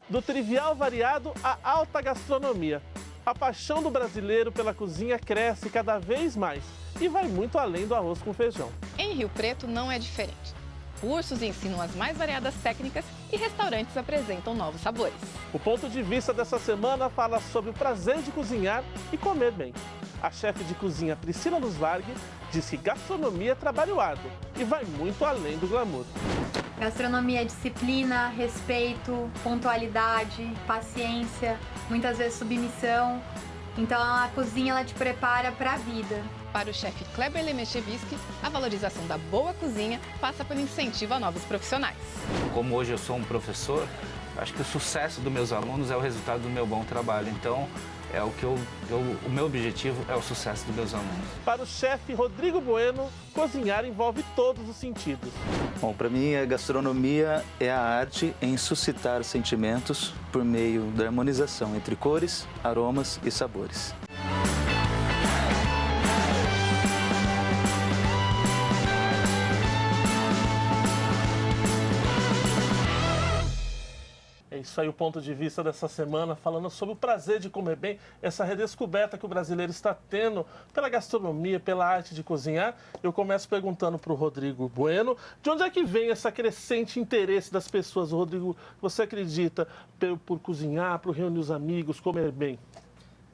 Do trivial variado à alta gastronomia. A paixão do brasileiro pela cozinha cresce cada vez mais e vai muito além do arroz com feijão. Em Rio Preto não é diferente. Cursos ensinam as mais variadas técnicas e restaurantes apresentam novos sabores. O ponto de vista dessa semana fala sobre o prazer de cozinhar e comer bem. A chefe de cozinha Priscila Nusvarg diz que gastronomia é trabalho árduo e vai muito além do glamour. Gastronomia é disciplina, respeito, pontualidade, paciência, muitas vezes submissão. Então a cozinha ela te prepara para a vida. Para o chefe Kleber Lemechevski, a valorização da boa cozinha passa pelo incentivo a novos profissionais. Como hoje eu sou um professor, acho que o sucesso dos meus alunos é o resultado do meu bom trabalho. Então, é o que o meu objetivo é o sucesso dos meus alunos. Para o chefe Rodrigo Bueno, cozinhar envolve todos os sentidos. Bom, para mim a gastronomia é a arte em suscitar sentimentos por meio da harmonização entre cores, aromas e sabores. É isso aí o ponto de vista dessa semana, falando sobre o prazer de comer bem, essa redescoberta que o brasileiro está tendo pela gastronomia, pela arte de cozinhar. Eu começo perguntando para o Rodrigo Bueno, de onde é que vem esse crescente interesse das pessoas? Rodrigo, você acredita por cozinhar, por reunir os amigos, comer bem?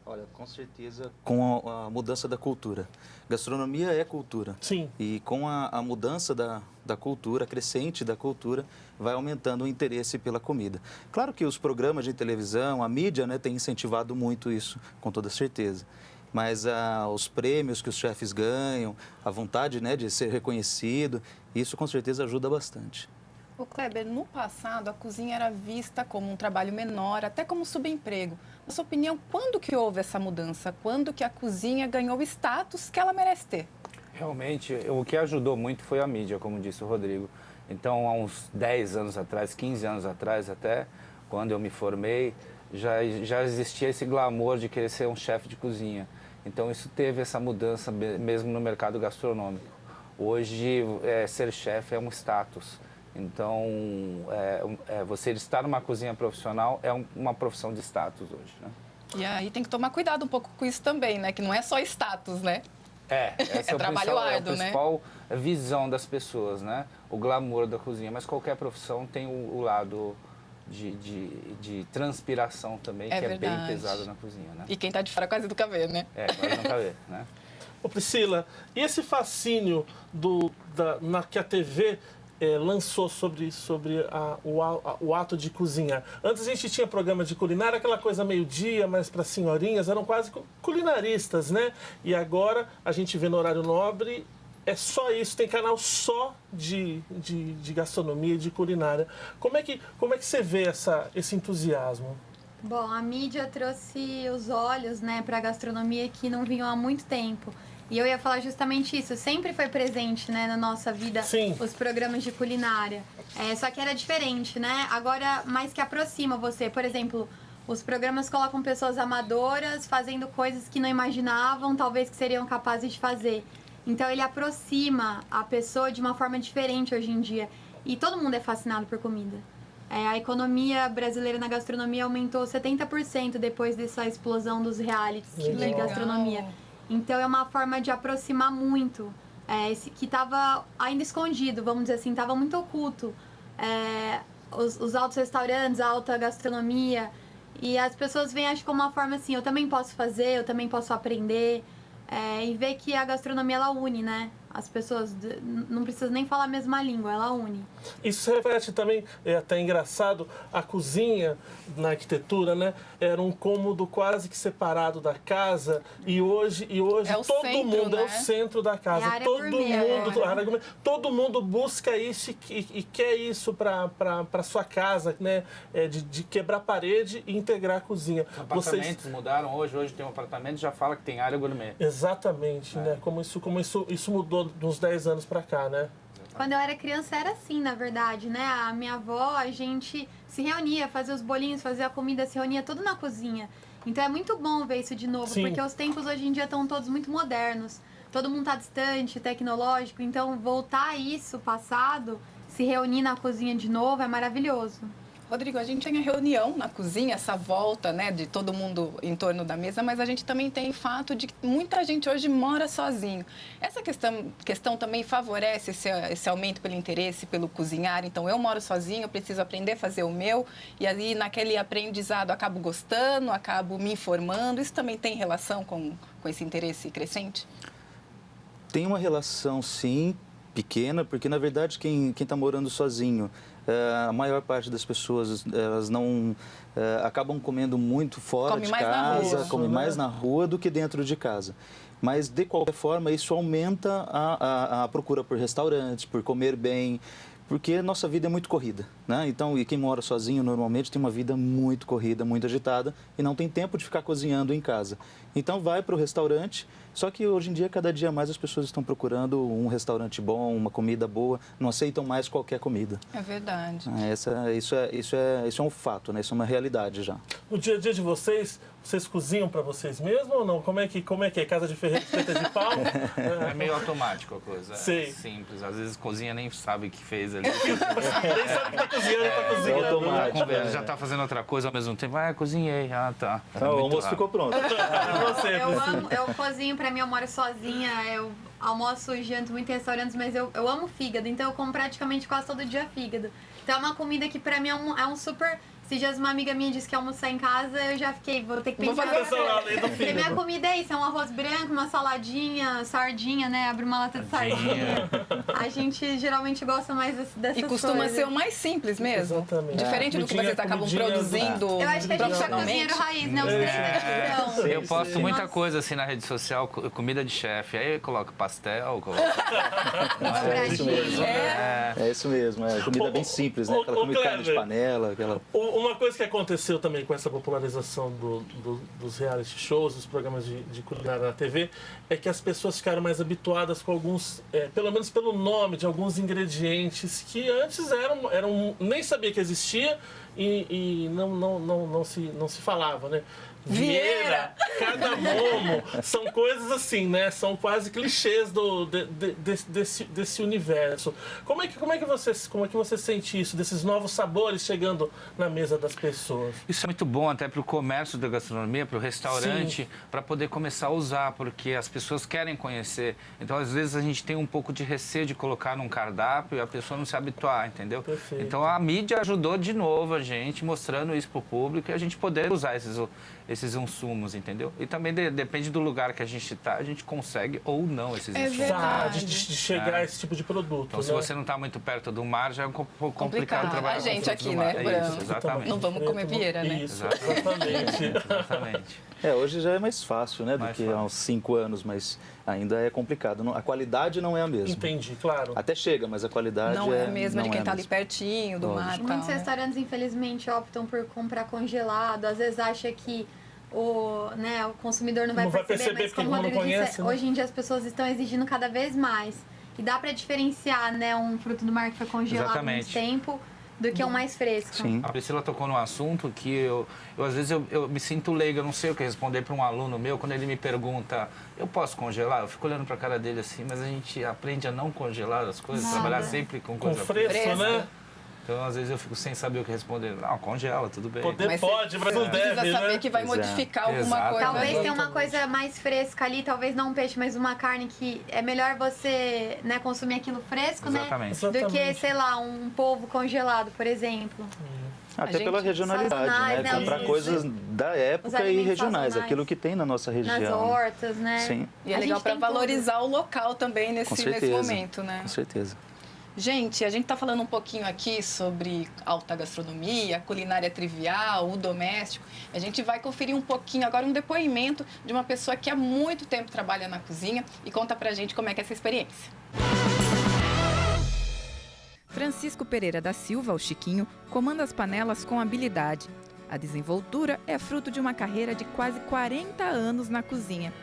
Olha, com certeza, com a mudança da cultura. Gastronomia é cultura. Sim. E com a mudança da cultura, crescente da cultura, vai aumentando o interesse pela comida. Claro que os programas de televisão, a mídia, né, tem incentivado muito isso, com toda certeza. Mas os prêmios que os chefes ganham, a vontade, né, de ser reconhecido, isso com certeza ajuda bastante. O Kleber, no passado, a cozinha era vista como um trabalho menor, até como subemprego. Na sua opinião, quando que houve essa mudança? Quando que a cozinha ganhou o status que ela merece ter? Realmente, o que ajudou muito foi a mídia, como disse o Rodrigo. Então, há uns 10 anos atrás, 15 anos atrás até, quando eu me formei, já existia esse glamour de querer ser um chefe de cozinha. Então, isso teve essa mudança mesmo no mercado gastronômico. Hoje, ser chefe é um status. Então, você estar numa cozinha profissional é uma profissão de status hoje, né? E aí tem que tomar cuidado um pouco com isso também, né? Que não é só status, né? Essa é trabalho árduo, a principal visão das pessoas, né? O glamour da cozinha. Mas qualquer profissão tem o lado de transpiração também, que é bem pesado na cozinha, né? E quem tá de fora quase nunca vê, né? Quase nunca vê, né? Ô Priscila, e esse fascínio que a TV lançou sobre o ato de cozinhar? Antes a gente tinha programa de culinária, aquela coisa meio-dia, mas para senhorinhas, eram quase culinaristas, né? E agora a gente vê no horário nobre, é só isso, tem canal só de gastronomia, de culinária. Como é que você vê esse entusiasmo? Bom, a mídia trouxe os olhos, né, para a gastronomia que não vinham há muito tempo. E eu ia falar justamente isso, sempre foi presente, né, na nossa vida. Sim. Os programas de culinária. Só que era diferente, né? Agora, mais que aproxima você. Por exemplo, os programas colocam pessoas amadoras fazendo coisas que não imaginavam, talvez que seriam capazes de fazer. Então, ele aproxima a pessoa de uma forma diferente hoje em dia. E todo mundo é fascinado por comida. A economia brasileira na gastronomia aumentou 70% depois dessa explosão dos realities de gastronomia. Então, é uma forma de aproximar muito, que estava ainda escondido, vamos dizer assim, estava muito oculto. Os altos restaurantes, a alta gastronomia, e as pessoas veem, acho, como uma forma assim, eu também posso fazer, eu também posso aprender, e ver que a gastronomia, ela une, né? As pessoas não precisam nem falar a mesma língua, ela une. Isso reflete também, é até engraçado, a cozinha na arquitetura, né? Era um cômodo quase que separado da casa e hoje todo centro, mundo né? é o centro da casa. Todo mundo busca isso e quer isso para sua casa, né? De quebrar parede e integrar a cozinha. Os apartamentos mudaram hoje tem um apartamento já fala que tem área gourmet. Exatamente, né? Como isso mudou de uns 10 anos para cá, né? Quando eu era criança era assim, na verdade, né? A minha avó, a gente se reunia, fazia os bolinhos, fazia a comida, se reunia tudo na cozinha. Então é muito bom ver isso de novo, Sim. porque os tempos hoje em dia estão todos muito modernos. Todo mundo tá distante, tecnológico, então voltar a isso, passado, se reunir na cozinha de novo é maravilhoso. Rodrigo, a gente tem a reunião na cozinha, essa volta, né, de todo mundo em torno da mesa, mas a gente também tem o fato de que muita gente hoje mora sozinho. Essa questão também favorece esse aumento pelo interesse, pelo cozinhar. Então, eu moro sozinho, eu preciso aprender a fazer o meu, e aí naquele aprendizado acabo gostando, acabo me informando. Isso também tem relação com esse interesse crescente? Tem uma relação, sim, pequena, porque, na verdade, quem está morando sozinho, a maior parte das pessoas, elas não acabam comendo muito fora de casa, come mais na rua do que dentro de casa. Mas, de qualquer forma, isso aumenta a procura por restaurantes, por comer bem, porque nossa vida é muito corrida, né? Então, e quem mora sozinho normalmente tem uma vida muito corrida, muito agitada e não tem tempo de ficar cozinhando em casa. Então, vai para o restaurante. Só que hoje em dia, cada dia mais as pessoas estão procurando um restaurante bom, uma comida boa, não aceitam mais qualquer comida. É verdade. Isso é um fato, né? Isso é uma realidade já. No dia a dia de vocês cozinham para vocês mesmos ou não? Como é que é? Casa de ferreiro, espeta de pau? É meio automático a coisa. Sim. É simples. Às vezes cozinha nem sabe o que fez ali. Nem sabe que tá cozinhando, tá cozinhando. É automático. Já tá fazendo outra coisa ao mesmo tempo. Ah, cozinhei. Ah, tá. O almoço ficou pronto. Eu cozinho, pra mim, eu moro sozinha, eu almoço e janto muito em restaurantes, mas eu amo fígado, então eu como praticamente quase todo dia fígado. Então é uma comida que pra mim é um super... Esses dias uma amiga minha disse que ia almoçar em casa, eu já fiquei, vou ter que pensar... Porque minha comida é isso, é um arroz branco, uma saladinha, sardinha, né? Abre uma lata de sardinha. A gente geralmente gosta mais dessas coisas. E costuma ser o mais simples mesmo. Exatamente. Diferente do que vocês acabam produzindo Eu acho que a gente é cozinheiro raiz, né? Os três da divisão. Eu posto muita coisa assim na rede social, comida de chefe. Aí eu coloco pastel, coloco... É isso mesmo. É isso mesmo. É comida bem simples, né? Aquela comida de carne de panela, aquela... Uma coisa que aconteceu também com essa popularização dos reality shows, dos programas de culinária na TV, é que as pessoas ficaram mais habituadas com alguns, pelo menos pelo nome de alguns ingredientes que antes nem sabia que existia e não se falava, né? Vieira, cardamomo, são coisas assim, né? São quase clichês desse universo. Como é que você sente isso, desses novos sabores chegando na mesa das pessoas? Isso é muito bom até para o comércio da gastronomia, para o restaurante, para poder começar a usar, porque as pessoas querem conhecer. Então, às vezes, a gente tem um pouco de receio de colocar num cardápio e a pessoa não se habituar, entendeu? Perfeito. Então, a mídia ajudou de novo a gente, mostrando isso para o público e a gente poder usar esses insumos, entendeu? E também depende do lugar que a gente está, a gente consegue ou não esses insumos. De chegar a esse tipo de produto. Então, se você não está muito perto do mar, já é um pouco complicado trabalhar a gente aqui, né? Isso, exatamente. Não vamos comer vieira, né? Isso, exatamente. Hoje já é mais fácil, né, do que há uns 5 anos, mas ainda é complicado. A qualidade não é a mesma. Entendi, claro. Até chega, mas a qualidade não é a mesma de quem está ali mesma. pertinho do mar. Muitos restaurantes, infelizmente, optam por comprar congelado. Às vezes acha que o consumidor não vai perceber, mas como o Rodrigo disse, hoje em dia as pessoas estão exigindo cada vez mais. E dá para diferenciar, né, um fruto do mar que foi congelado há muito tempo do que um mais fresco. Sim. A Priscila tocou num assunto que eu às vezes eu me sinto leigo, eu não sei o que responder para um aluno meu quando ele me pergunta, eu posso congelar? Eu fico olhando para a cara dele assim, mas a gente aprende a não congelar as coisas, trabalhar sempre com coisa fresca, né? Então, às vezes, eu fico sem saber o que responder. Não, congela, tudo bem. Pode, mas não deve, precisa saber né? que vai modificar alguma coisa. Talvez tenha uma coisa mais fresca ali, talvez não um peixe, mas uma carne que é melhor você, né, consumir aquilo fresco, Exatamente. né? Do que, sei lá, um polvo congelado, por exemplo. Até pela regionalidade, né? Comprar coisas da época e regionais, aquilo que tem na nossa região. Nas hortas, né? Sim. E é legal para valorizar o local também nesse momento, né? Com certeza. Gente, a gente está falando um pouquinho aqui sobre alta gastronomia, culinária trivial, o doméstico. A gente vai conferir um pouquinho agora um depoimento de uma pessoa que há muito tempo trabalha na cozinha e conta pra gente como é que é essa experiência. Francisco Pereira da Silva, o Chiquinho, comanda as panelas com habilidade. A desenvoltura é fruto de uma carreira de quase 40 anos na cozinha.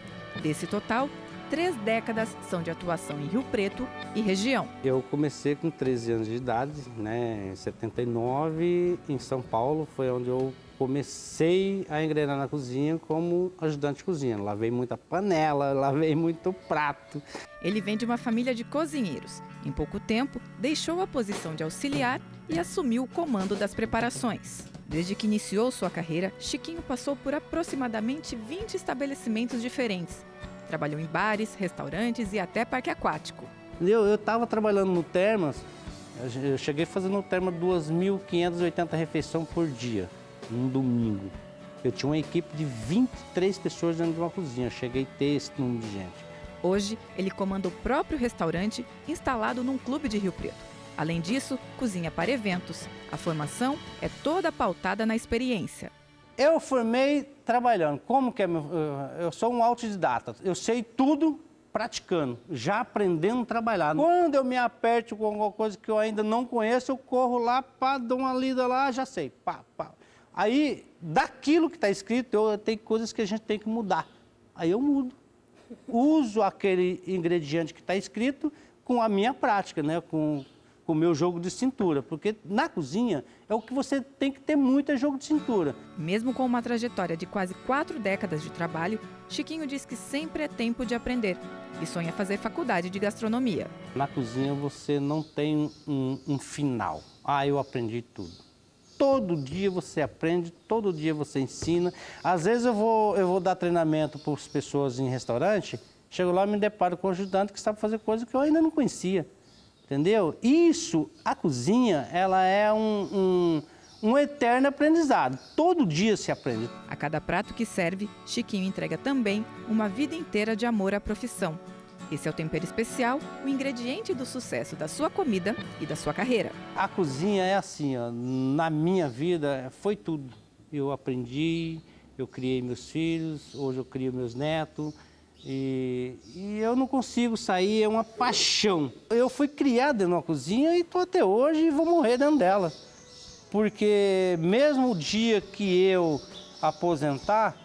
Desse total, 3 décadas são de atuação em Rio Preto e região. Eu comecei com 13 anos de idade, né, em 79, em São Paulo, foi onde eu comecei a engrenar na cozinha como ajudante de cozinha. Lavei muita panela, lavei muito prato. Ele vem de uma família de cozinheiros. Em pouco tempo, deixou a posição de auxiliar e assumiu o comando das preparações. Desde que iniciou sua carreira, Chiquinho passou por aproximadamente 20 estabelecimentos diferentes. Trabalhou em bares, restaurantes e até parque aquático. Eu estava trabalhando no Termas, eu cheguei fazendo no Termas 2.580 refeições por dia, num domingo. Eu tinha uma equipe de 23 pessoas dentro de uma cozinha, eu cheguei a ter esse número de gente. Hoje, ele comanda o próprio restaurante instalado num clube de Rio Preto. Além disso, cozinha para eventos. A formação é toda pautada na experiência. Eu formei trabalhando. Como que é? Eu sou um autodidata. Eu sei tudo praticando, já aprendendo a trabalhar. Quando eu me aperto com alguma coisa que eu ainda não conheço, eu corro lá, pá, dou uma lida lá, já sei. Pá, pá. Aí, daquilo que está escrito, tem coisas que a gente tem que mudar. Aí eu mudo. Uso aquele ingrediente que está escrito com a minha prática, né? Com o meu jogo de cintura, porque na cozinha é o que você tem que ter muito, é jogo de cintura. Mesmo com uma trajetória de quase 4 décadas de trabalho, Chiquinho diz que sempre é tempo de aprender e sonha fazer faculdade de gastronomia. Na cozinha você não tem um final. Eu aprendi tudo. Todo dia você aprende, todo dia você ensina. Às vezes eu vou dar treinamento para as pessoas em restaurante, chego lá e me deparo com um ajudante que sabe fazer coisa que eu ainda não conhecia. Entendeu? Isso, a cozinha, ela é um eterno aprendizado. Todo dia se aprende. A cada prato que serve, Chiquinho entrega também uma vida inteira de amor à profissão. Esse é o tempero especial, o ingrediente do sucesso da sua comida e da sua carreira. A cozinha é assim, ó, na minha vida foi tudo. Eu aprendi, eu criei meus filhos, hoje eu crio meus netos. E eu não consigo sair, é uma paixão. Eu fui criado dentro de uma cozinha e estou até hoje e vou morrer dentro dela. Porque mesmo o dia que eu aposentar,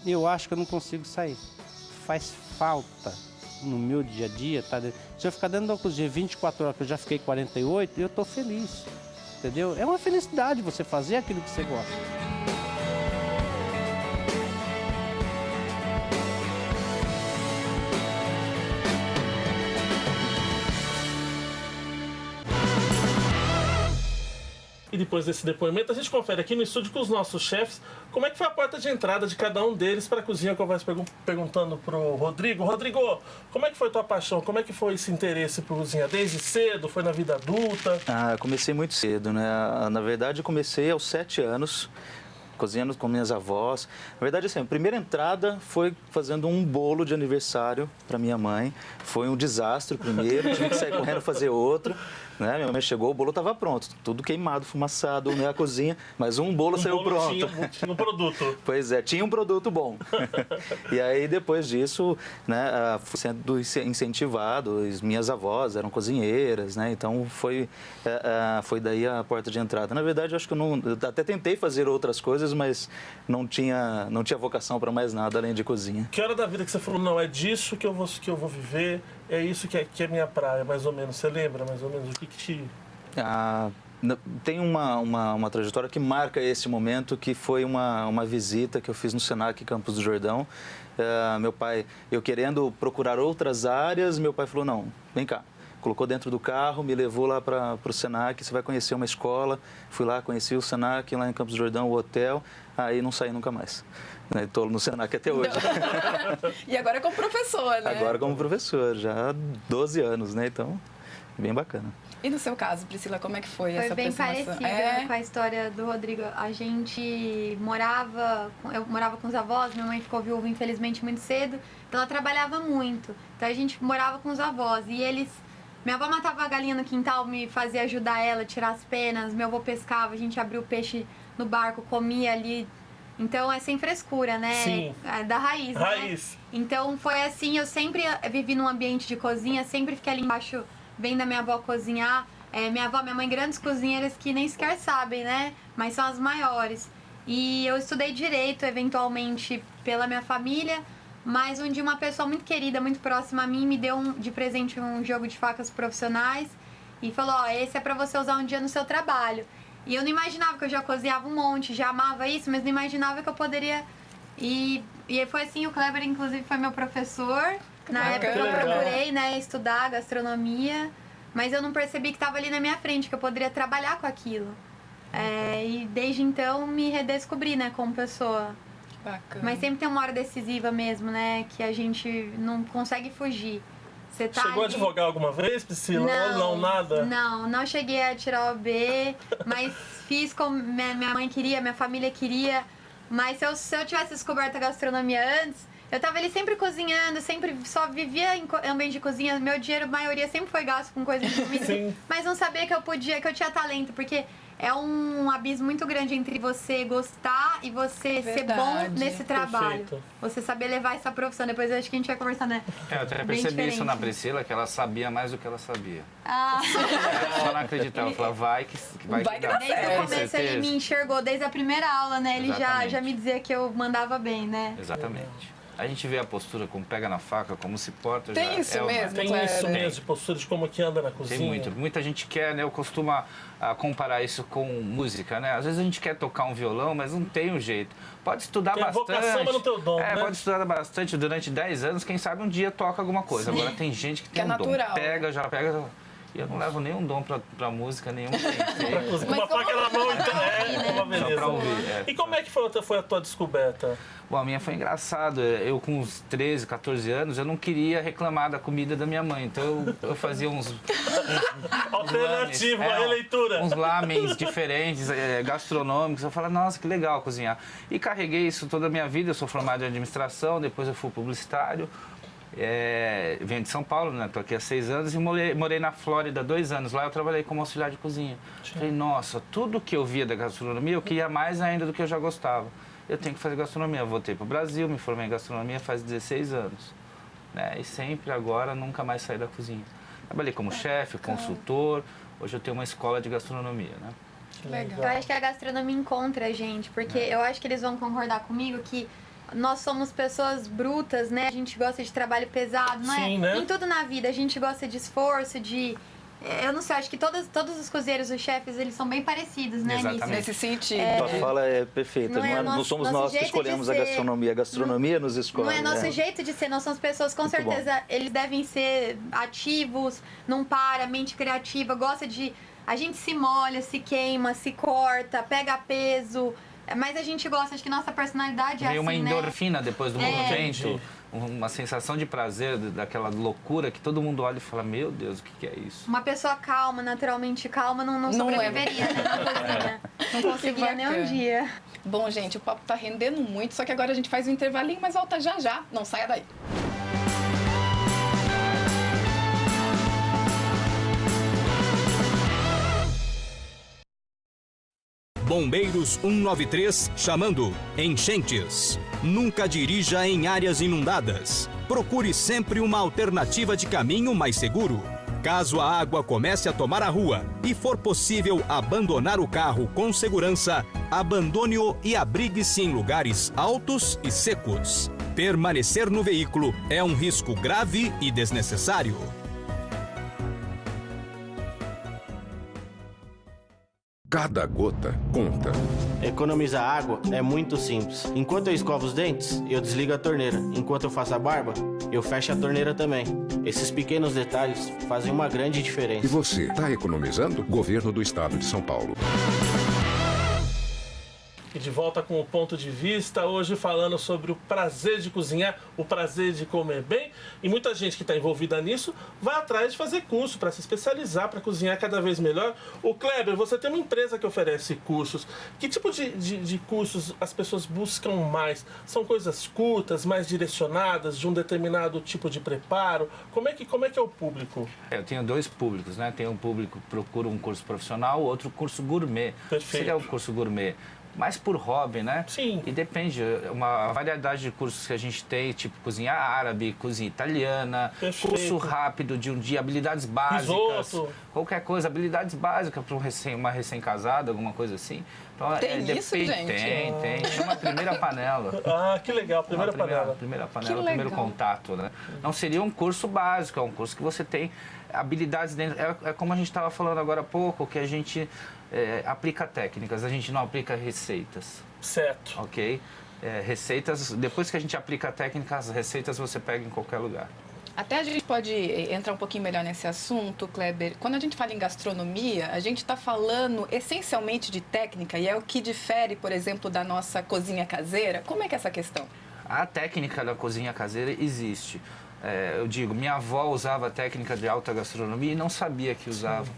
eu acho que eu não consigo sair. Faz falta no meu dia a dia. Tá? Se eu ficar dentro da cozinha 24 horas, que eu já fiquei 48, eu estou feliz. Entendeu? É uma felicidade você fazer aquilo que você gosta. E depois desse depoimento, a gente confere aqui no estúdio com os nossos chefes como é que foi a porta de entrada de cada um deles para a cozinha, que eu vou perguntando para o Rodrigo. Rodrigo, como é que foi tua paixão? Como é que foi esse interesse por cozinha? Desde cedo? Foi na vida adulta? Eu comecei muito cedo, né? Na verdade, eu comecei aos 7 anos, cozinhando com minhas avós. Na verdade, assim, a primeira entrada foi fazendo um bolo de aniversário para minha mãe. Foi um desastre primeiro, tive que sair correndo fazer outro. Né? Minha mãe chegou, o bolo estava pronto, tudo queimado, fumaçado na cozinha, mas um bolo saiu pronto. Tinha um produto. Pois é, tinha um produto bom. E aí, depois disso, né, fui sendo incentivado, as minhas avós eram cozinheiras, né? Então foi daí a porta de entrada. Na verdade, eu acho que eu até tentei fazer outras coisas, mas não tinha vocação para mais nada além de cozinha. Que hora da vida que você falou, não, é disso que eu vou viver, é isso que é minha praia, mais ou menos? Você lembra mais ou menos o que te... Tem uma trajetória que marca esse momento, que foi uma visita que eu fiz no Senac Campos do Jordão. Meu pai, eu querendo procurar outras áreas, meu pai falou, não, vem cá. Colocou dentro do carro, me levou lá para o Senac, você vai conhecer uma escola. Fui lá, conheci o Senac, lá em Campos do Jordão, o hotel, aí não saí nunca mais. Estou no Senac até hoje. E agora como professor, né? Agora como professor, já há 12 anos, né? Então, bem bacana. E no seu caso, Priscila, como é que foi essa bem aproximação? parecido com a história do Rodrigo. Eu morava com os avós, minha mãe ficou viúva, infelizmente, muito cedo, então ela trabalhava muito. Então a gente morava com os avós e eles... Minha avó matava a galinha no quintal, me fazia ajudar ela a tirar as penas, meu avô pescava, a gente abria o peixe no barco, comia ali. Então é sem frescura, né? Sim. É da raiz, Raiz. né? Então foi assim, eu sempre vivi num ambiente de cozinha, sempre fiquei ali embaixo vendo a minha avó cozinhar. Minha mãe, grandes cozinheiras que nem sequer sabem, né? Mas são as maiores. E eu estudei direito, eventualmente, pela minha família, Mas um dia uma pessoa muito querida, muito próxima a mim, me deu de presente um jogo de facas profissionais e falou, ó, esse é pra você usar um dia no seu trabalho. E eu não imaginava, que eu já cozinhava um monte, já amava isso, mas não imaginava que eu poderia... E foi assim, o Kleber, inclusive, foi meu professor. Na época eu procurei, né, estudar gastronomia, mas eu não percebi que estava ali na minha frente, que eu poderia trabalhar com aquilo. E desde então me redescobri, né, como pessoa. Bacana. Mas sempre tem uma hora decisiva mesmo, né, que a gente não consegue fugir. Você tá Chegou a ali... advogar alguma vez, Priscila? Não, nada? Não cheguei a tirar o OAB, mas fiz como minha mãe queria, minha família queria. Mas se eu tivesse descoberto a gastronomia antes, eu tava ali sempre cozinhando, sempre só vivia em ambiente de cozinha. Meu dinheiro, a maioria, sempre foi gasto com coisa de comida. Sim. Mas não sabia que eu tinha talento, porque é um abismo muito grande entre você gostar e você ser bom nesse trabalho. Perfeito. Você saber levar essa profissão. Depois eu acho que a gente vai conversar, né? Eu até percebi isso na Priscila, que ela sabia mais do que ela sabia. Ah. Ela só não acreditava. Ela falava, vai que dá. Desde o começo ele me enxergou, desde a primeira aula, né? Ele já me dizia que eu mandava bem, né? Exatamente. A gente vê a postura como pega na faca, como se porta. Tem isso mesmo, Tem isso mesmo, de postura de como que anda na cozinha. Tem muito. Muita gente quer, né? Eu costumo comparar isso com música, né? Às vezes a gente quer tocar um violão, mas não tem um jeito. Pode estudar Tem bastante. vocação, mas não tem o dom, né? Pode estudar bastante durante 10 anos, quem sabe um dia toca alguma coisa. Agora tem gente que tem um natural. dom. Já pega. E eu não levo nenhum dom pra música, nenhum. Uma faca na mão, então uma beleza. Só pra ouvir, E como é que foi a tua descoberta? Bom, a minha foi engraçado. Eu com uns 13, 14 anos, eu não queria reclamar da comida da minha mãe. Então eu fazia uns Alternativo, uma releitura. Uns lamens diferentes, gastronômicos. Eu falei, nossa, que legal cozinhar. E carreguei isso toda a minha vida. Eu sou formado em administração, depois eu fui publicitário. Venho de São Paulo, né? Tô aqui há 6 anos e morei na Flórida 2 anos. Lá eu trabalhei como auxiliar de cozinha. Falei, nossa, tudo que eu via da gastronomia, eu queria mais ainda do que eu já gostava. Eu tenho que fazer gastronomia. Eu voltei para o Brasil, me formei em gastronomia faz 16 anos. Né? E sempre agora, nunca mais saí da cozinha. Trabalhei como chefe, consultor. Hoje eu tenho uma escola de gastronomia, né? Legal. Eu acho que a gastronomia encontra a gente, porque eu acho que eles vão concordar comigo que nós somos pessoas brutas, né? A gente gosta de trabalho pesado, não Sim, é? né? Em tudo na vida, a gente gosta de esforço, de... Eu não sei, acho que todos os cozinheiros, os chefes, eles são bem parecidos, né? Exatamente. Nesse sentido. A fala é perfeita. Não somos nós que escolhemos a gastronomia. A gastronomia nos escolhe. Não é nosso jeito de ser, nós somos pessoas, com Muito certeza, bom. eles devem ser ativos, não para, mente criativa, gosta de... A gente se molha, se queima, se corta, pega peso, mas a gente gosta, acho que nossa personalidade é Veio assim, uma né? endorfina depois do movimento, uma sensação de prazer, daquela loucura que todo mundo olha e fala, meu Deus, o que é isso? Uma pessoa calma, naturalmente calma, não sobreviveria, né, na cozinha. Não conseguiria nem um dia. Bom, gente, o papo tá rendendo muito, só que agora a gente faz um intervalinho, mas volta já já. Não saia daí. Bombeiros 193 chamando. Enchentes. Nunca dirija em áreas inundadas. Procure sempre uma alternativa de caminho mais seguro. Caso a água comece a tomar a rua e for possível abandonar o carro com segurança, abandone-o e abrigue-se em lugares altos e secos. Permanecer no veículo é um risco grave e desnecessário. Cada gota conta. Economizar água é muito simples. Enquanto eu escovo os dentes, eu desligo a torneira. Enquanto eu faço a barba, eu fecho a torneira também. Esses pequenos detalhes fazem uma grande diferença. E você, está economizando? Governo do Estado de São Paulo. E de volta com o Ponto de Vista, hoje falando sobre o prazer de cozinhar, o prazer de comer bem. E muita gente que está envolvida nisso vai atrás de fazer curso para se especializar, para cozinhar cada vez melhor. O Kleber, você tem uma empresa que oferece cursos. Que tipo de cursos as pessoas buscam mais? São coisas curtas, mais direcionadas, de um determinado tipo de preparo? Como é que é o público? Eu tenho 2 públicos, né? Tem um público que procura um curso profissional, outro curso gourmet. Perfeito. Seria o curso gourmet. Mais por hobby, né? Sim. E depende, uma variedade de cursos que a gente tem, tipo cozinha árabe, cozinha italiana, Perfeito. curso rápido de um dia, habilidades básicas, Risoto. qualquer coisa, habilidades básicas para uma recém-casada, alguma coisa assim. Então, Tem isso, gente? Tem. Chama primeira panela. Ah, que legal, primeira panela. Primeira Que panela, legal. primeiro contato, né? Não seria um curso básico, é um curso que você tem habilidades dentro. É como a gente estava falando agora há pouco, que a gente aplica técnicas, a gente não aplica receitas. Certo. Ok? Receitas, depois que a gente aplica técnicas, as receitas você pega em qualquer lugar. Até a gente pode entrar um pouquinho melhor nesse assunto, Kleber. Quando a gente fala em gastronomia, a gente está falando essencialmente de técnica e é o que difere, por exemplo, da nossa cozinha caseira. Como é que é essa questão? A técnica da cozinha caseira existe. Eu digo, minha avó usava a técnica de alta gastronomia e não sabia que usava.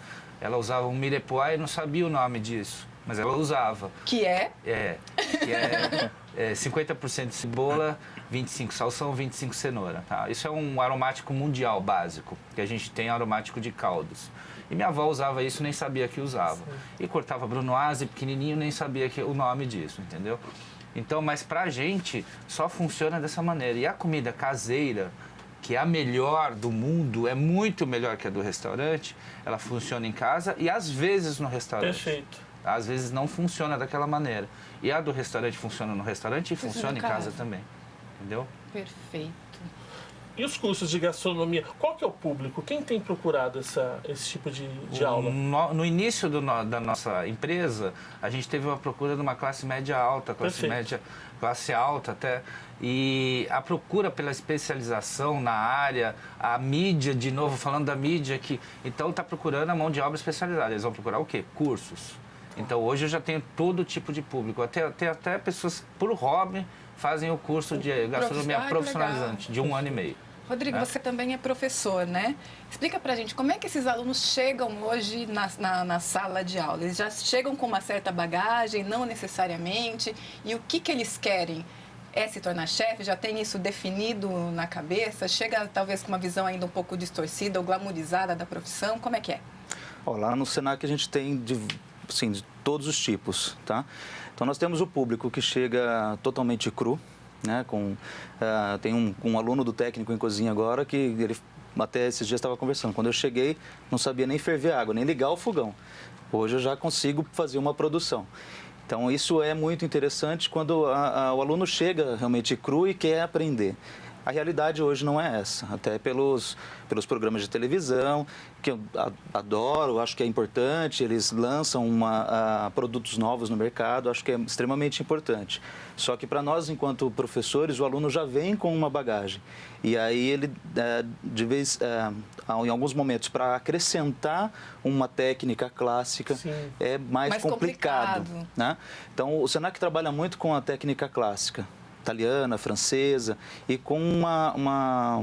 Ela usava um mirepoix e não sabia o nome disso, mas ela usava. Que é? Que é 50% de cebola, 25 salsão, 25 cenoura. Tá? Isso é um aromático mundial básico, que a gente tem aromático de caldos. E minha avó usava isso, nem sabia que usava. Sim. E cortava brunoise pequenininho, nem sabia o nome disso, entendeu? Então, mas pra gente, só funciona dessa maneira. E a comida caseira, que é a melhor do mundo, é muito melhor que a do restaurante, ela funciona em casa e às vezes no restaurante. Perfeito. Às vezes não funciona daquela maneira. E a do restaurante funciona no restaurante e funciona em casa também. Entendeu? Perfeito. E os cursos de gastronomia? Qual que é o público? Quem tem procurado esse tipo de aula? No início da nossa empresa, a gente teve uma procura de uma classe média alta, classe alta até. E a procura pela especialização na área, a mídia, de novo, falando da mídia, então está procurando a mão de obra especializada. Eles vão procurar o quê? Cursos. Então, hoje eu já tenho todo tipo de público. Até pessoas, por hobby, fazem o curso de gastronomia profissionalizante, de 1 ano e meio. Rodrigo, você também é professor, né? Explica pra gente como é que esses alunos chegam hoje na sala de aula. Eles já chegam com uma certa bagagem, não necessariamente, e o que eles querem? Se tornar chefe? Já tem isso definido na cabeça? Chega talvez com uma visão ainda um pouco distorcida ou glamourizada da profissão? Como é que é? Lá no Senac a gente tem de todos os tipos, tá? Então nós temos o público que chega totalmente cru, né? Tem um aluno do técnico em cozinha agora que ele até esses dias estava conversando. Quando eu cheguei, não sabia nem ferver água, nem ligar o fogão. Hoje eu já consigo fazer uma produção. Então isso é muito interessante quando o aluno chega realmente cru e quer aprender. A realidade hoje não é essa, até pelos programas de televisão, que eu adoro, acho que é importante, eles lançam produtos novos no mercado, acho que é extremamente importante. Só que para nós, enquanto professores, o aluno já vem com uma bagagem. E aí ele, em alguns momentos, para acrescentar uma técnica clássica, sim, é mais complicado. Né? Então, o Senac trabalha muito com a técnica clássica, italiana, francesa, e com uma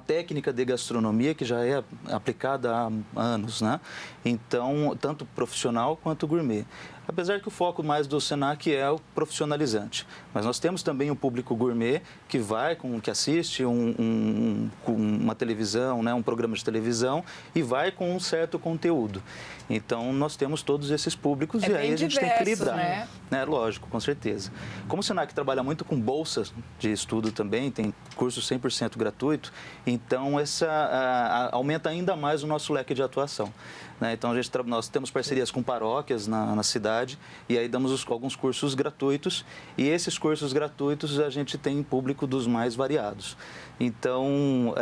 técnica de gastronomia que já é aplicada há anos, né? Então, tanto profissional quanto gourmet. Apesar que o foco mais do Senac é o profissionalizante. Mas nós temos também o público gourmet que que assiste uma televisão, né, um programa de televisão e vai com um certo conteúdo. Então, nós temos todos esses públicos e aí a gente tem que equilibrar. Né? Lógico, com certeza. Como o Senac trabalha muito com bolsas de estudo também, tem curso 100% gratuito, então aumenta ainda mais o nosso leque de atuação. Né? Então, nós temos parcerias com paróquias na cidade e aí damos alguns cursos gratuitos e esses cursos gratuitos a gente tem público dos mais variados. Então,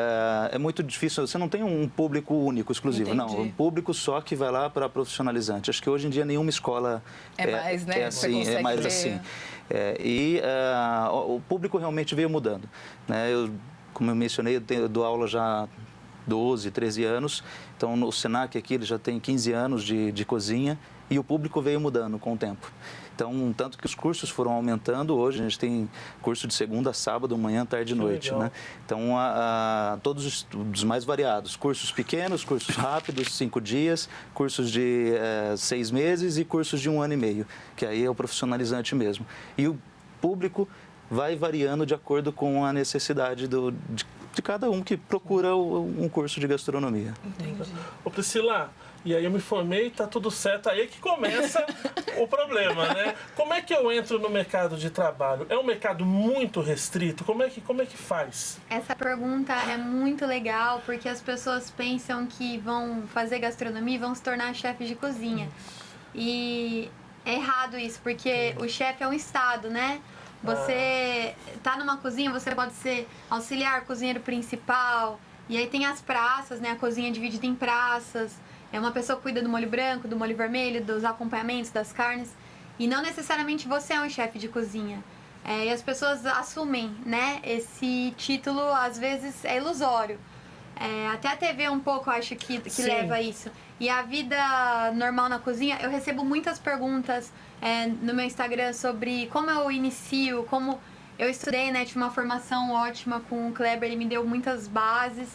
é muito difícil, você não tem um público único, exclusivo. Entendi. Não, um público só que vai lá para profissionalizante. Acho que hoje em dia nenhuma escola é mais assim. O público realmente veio mudando. Né? Como eu mencionei, eu dou aula já há 12, 13 anos. Então, no Senac aqui, ele já tem 15 anos de cozinha e o público veio mudando com o tempo. Então, tanto que os cursos foram aumentando, hoje a gente tem curso de segunda a sábado, manhã, tarde e noite. Né? Então, todos os mais variados, cursos pequenos, cursos rápidos, 5 dias, cursos de 6 meses e cursos de 1 ano e meio, que aí é o profissionalizante mesmo. E o público vai variando de acordo com a necessidade de cada um que procura um curso de gastronomia. Entendi. Ô Priscila, e aí eu me formei, tá tudo certo, aí que começa o problema, né? Como é que eu entro no mercado de trabalho? É um mercado muito restrito? Como é que faz? Essa pergunta é muito legal, porque as pessoas pensam que vão fazer gastronomia e vão se tornar chefes de cozinha. E É errado isso, porque o chefe é um estado, né? Você tá numa cozinha, você pode ser auxiliar, cozinheiro principal, e aí tem as praças, né? A cozinha é dividida em praças. É uma pessoa que cuida do molho branco, do molho vermelho, dos acompanhamentos, das carnes. E não necessariamente você é um chefe de cozinha. E as pessoas assumem, né? Esse título, às vezes, é ilusório. Até a TV um pouco, acho que leva a isso. E a vida normal na cozinha, eu recebo muitas perguntas no meu Instagram sobre como eu inicio, como eu estudei, né? Tive uma formação ótima com o Kleber, ele me deu muitas bases.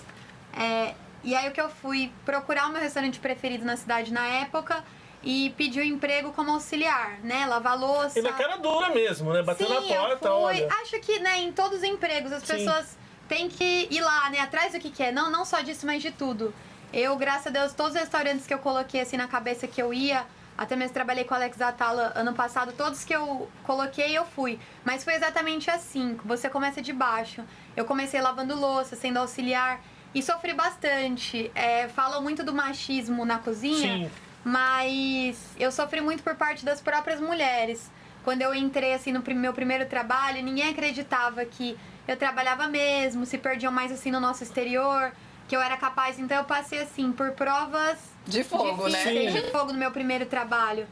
E aí o que eu fui procurar o meu restaurante preferido na cidade na época e pedir um emprego como auxiliar, né? Lavar louça. E na cara dura mesmo, né? Bater na porta, olha. Acho que, né, em todos os empregos as pessoas têm que ir lá, né? Atrás do que quer. Não só disso, mas de tudo. Eu, graças a Deus, todos os restaurantes que eu coloquei assim na cabeça que eu ia, até mesmo trabalhei com o Alex Atala ano passado, todos que eu coloquei eu fui. Mas foi exatamente assim, você começa de baixo. Eu comecei lavando louça, sendo auxiliar e sofri bastante. Falam muito do machismo na cozinha, Sim. Mas eu sofri muito por parte das próprias mulheres. Quando eu entrei assim no meu primeiro trabalho, ninguém acreditava que eu trabalhava mesmo, se perdiam mais assim no nosso exterior, que eu era capaz. Então eu passei assim por provas de fogo, difíceis, né? de fogo no meu primeiro trabalho.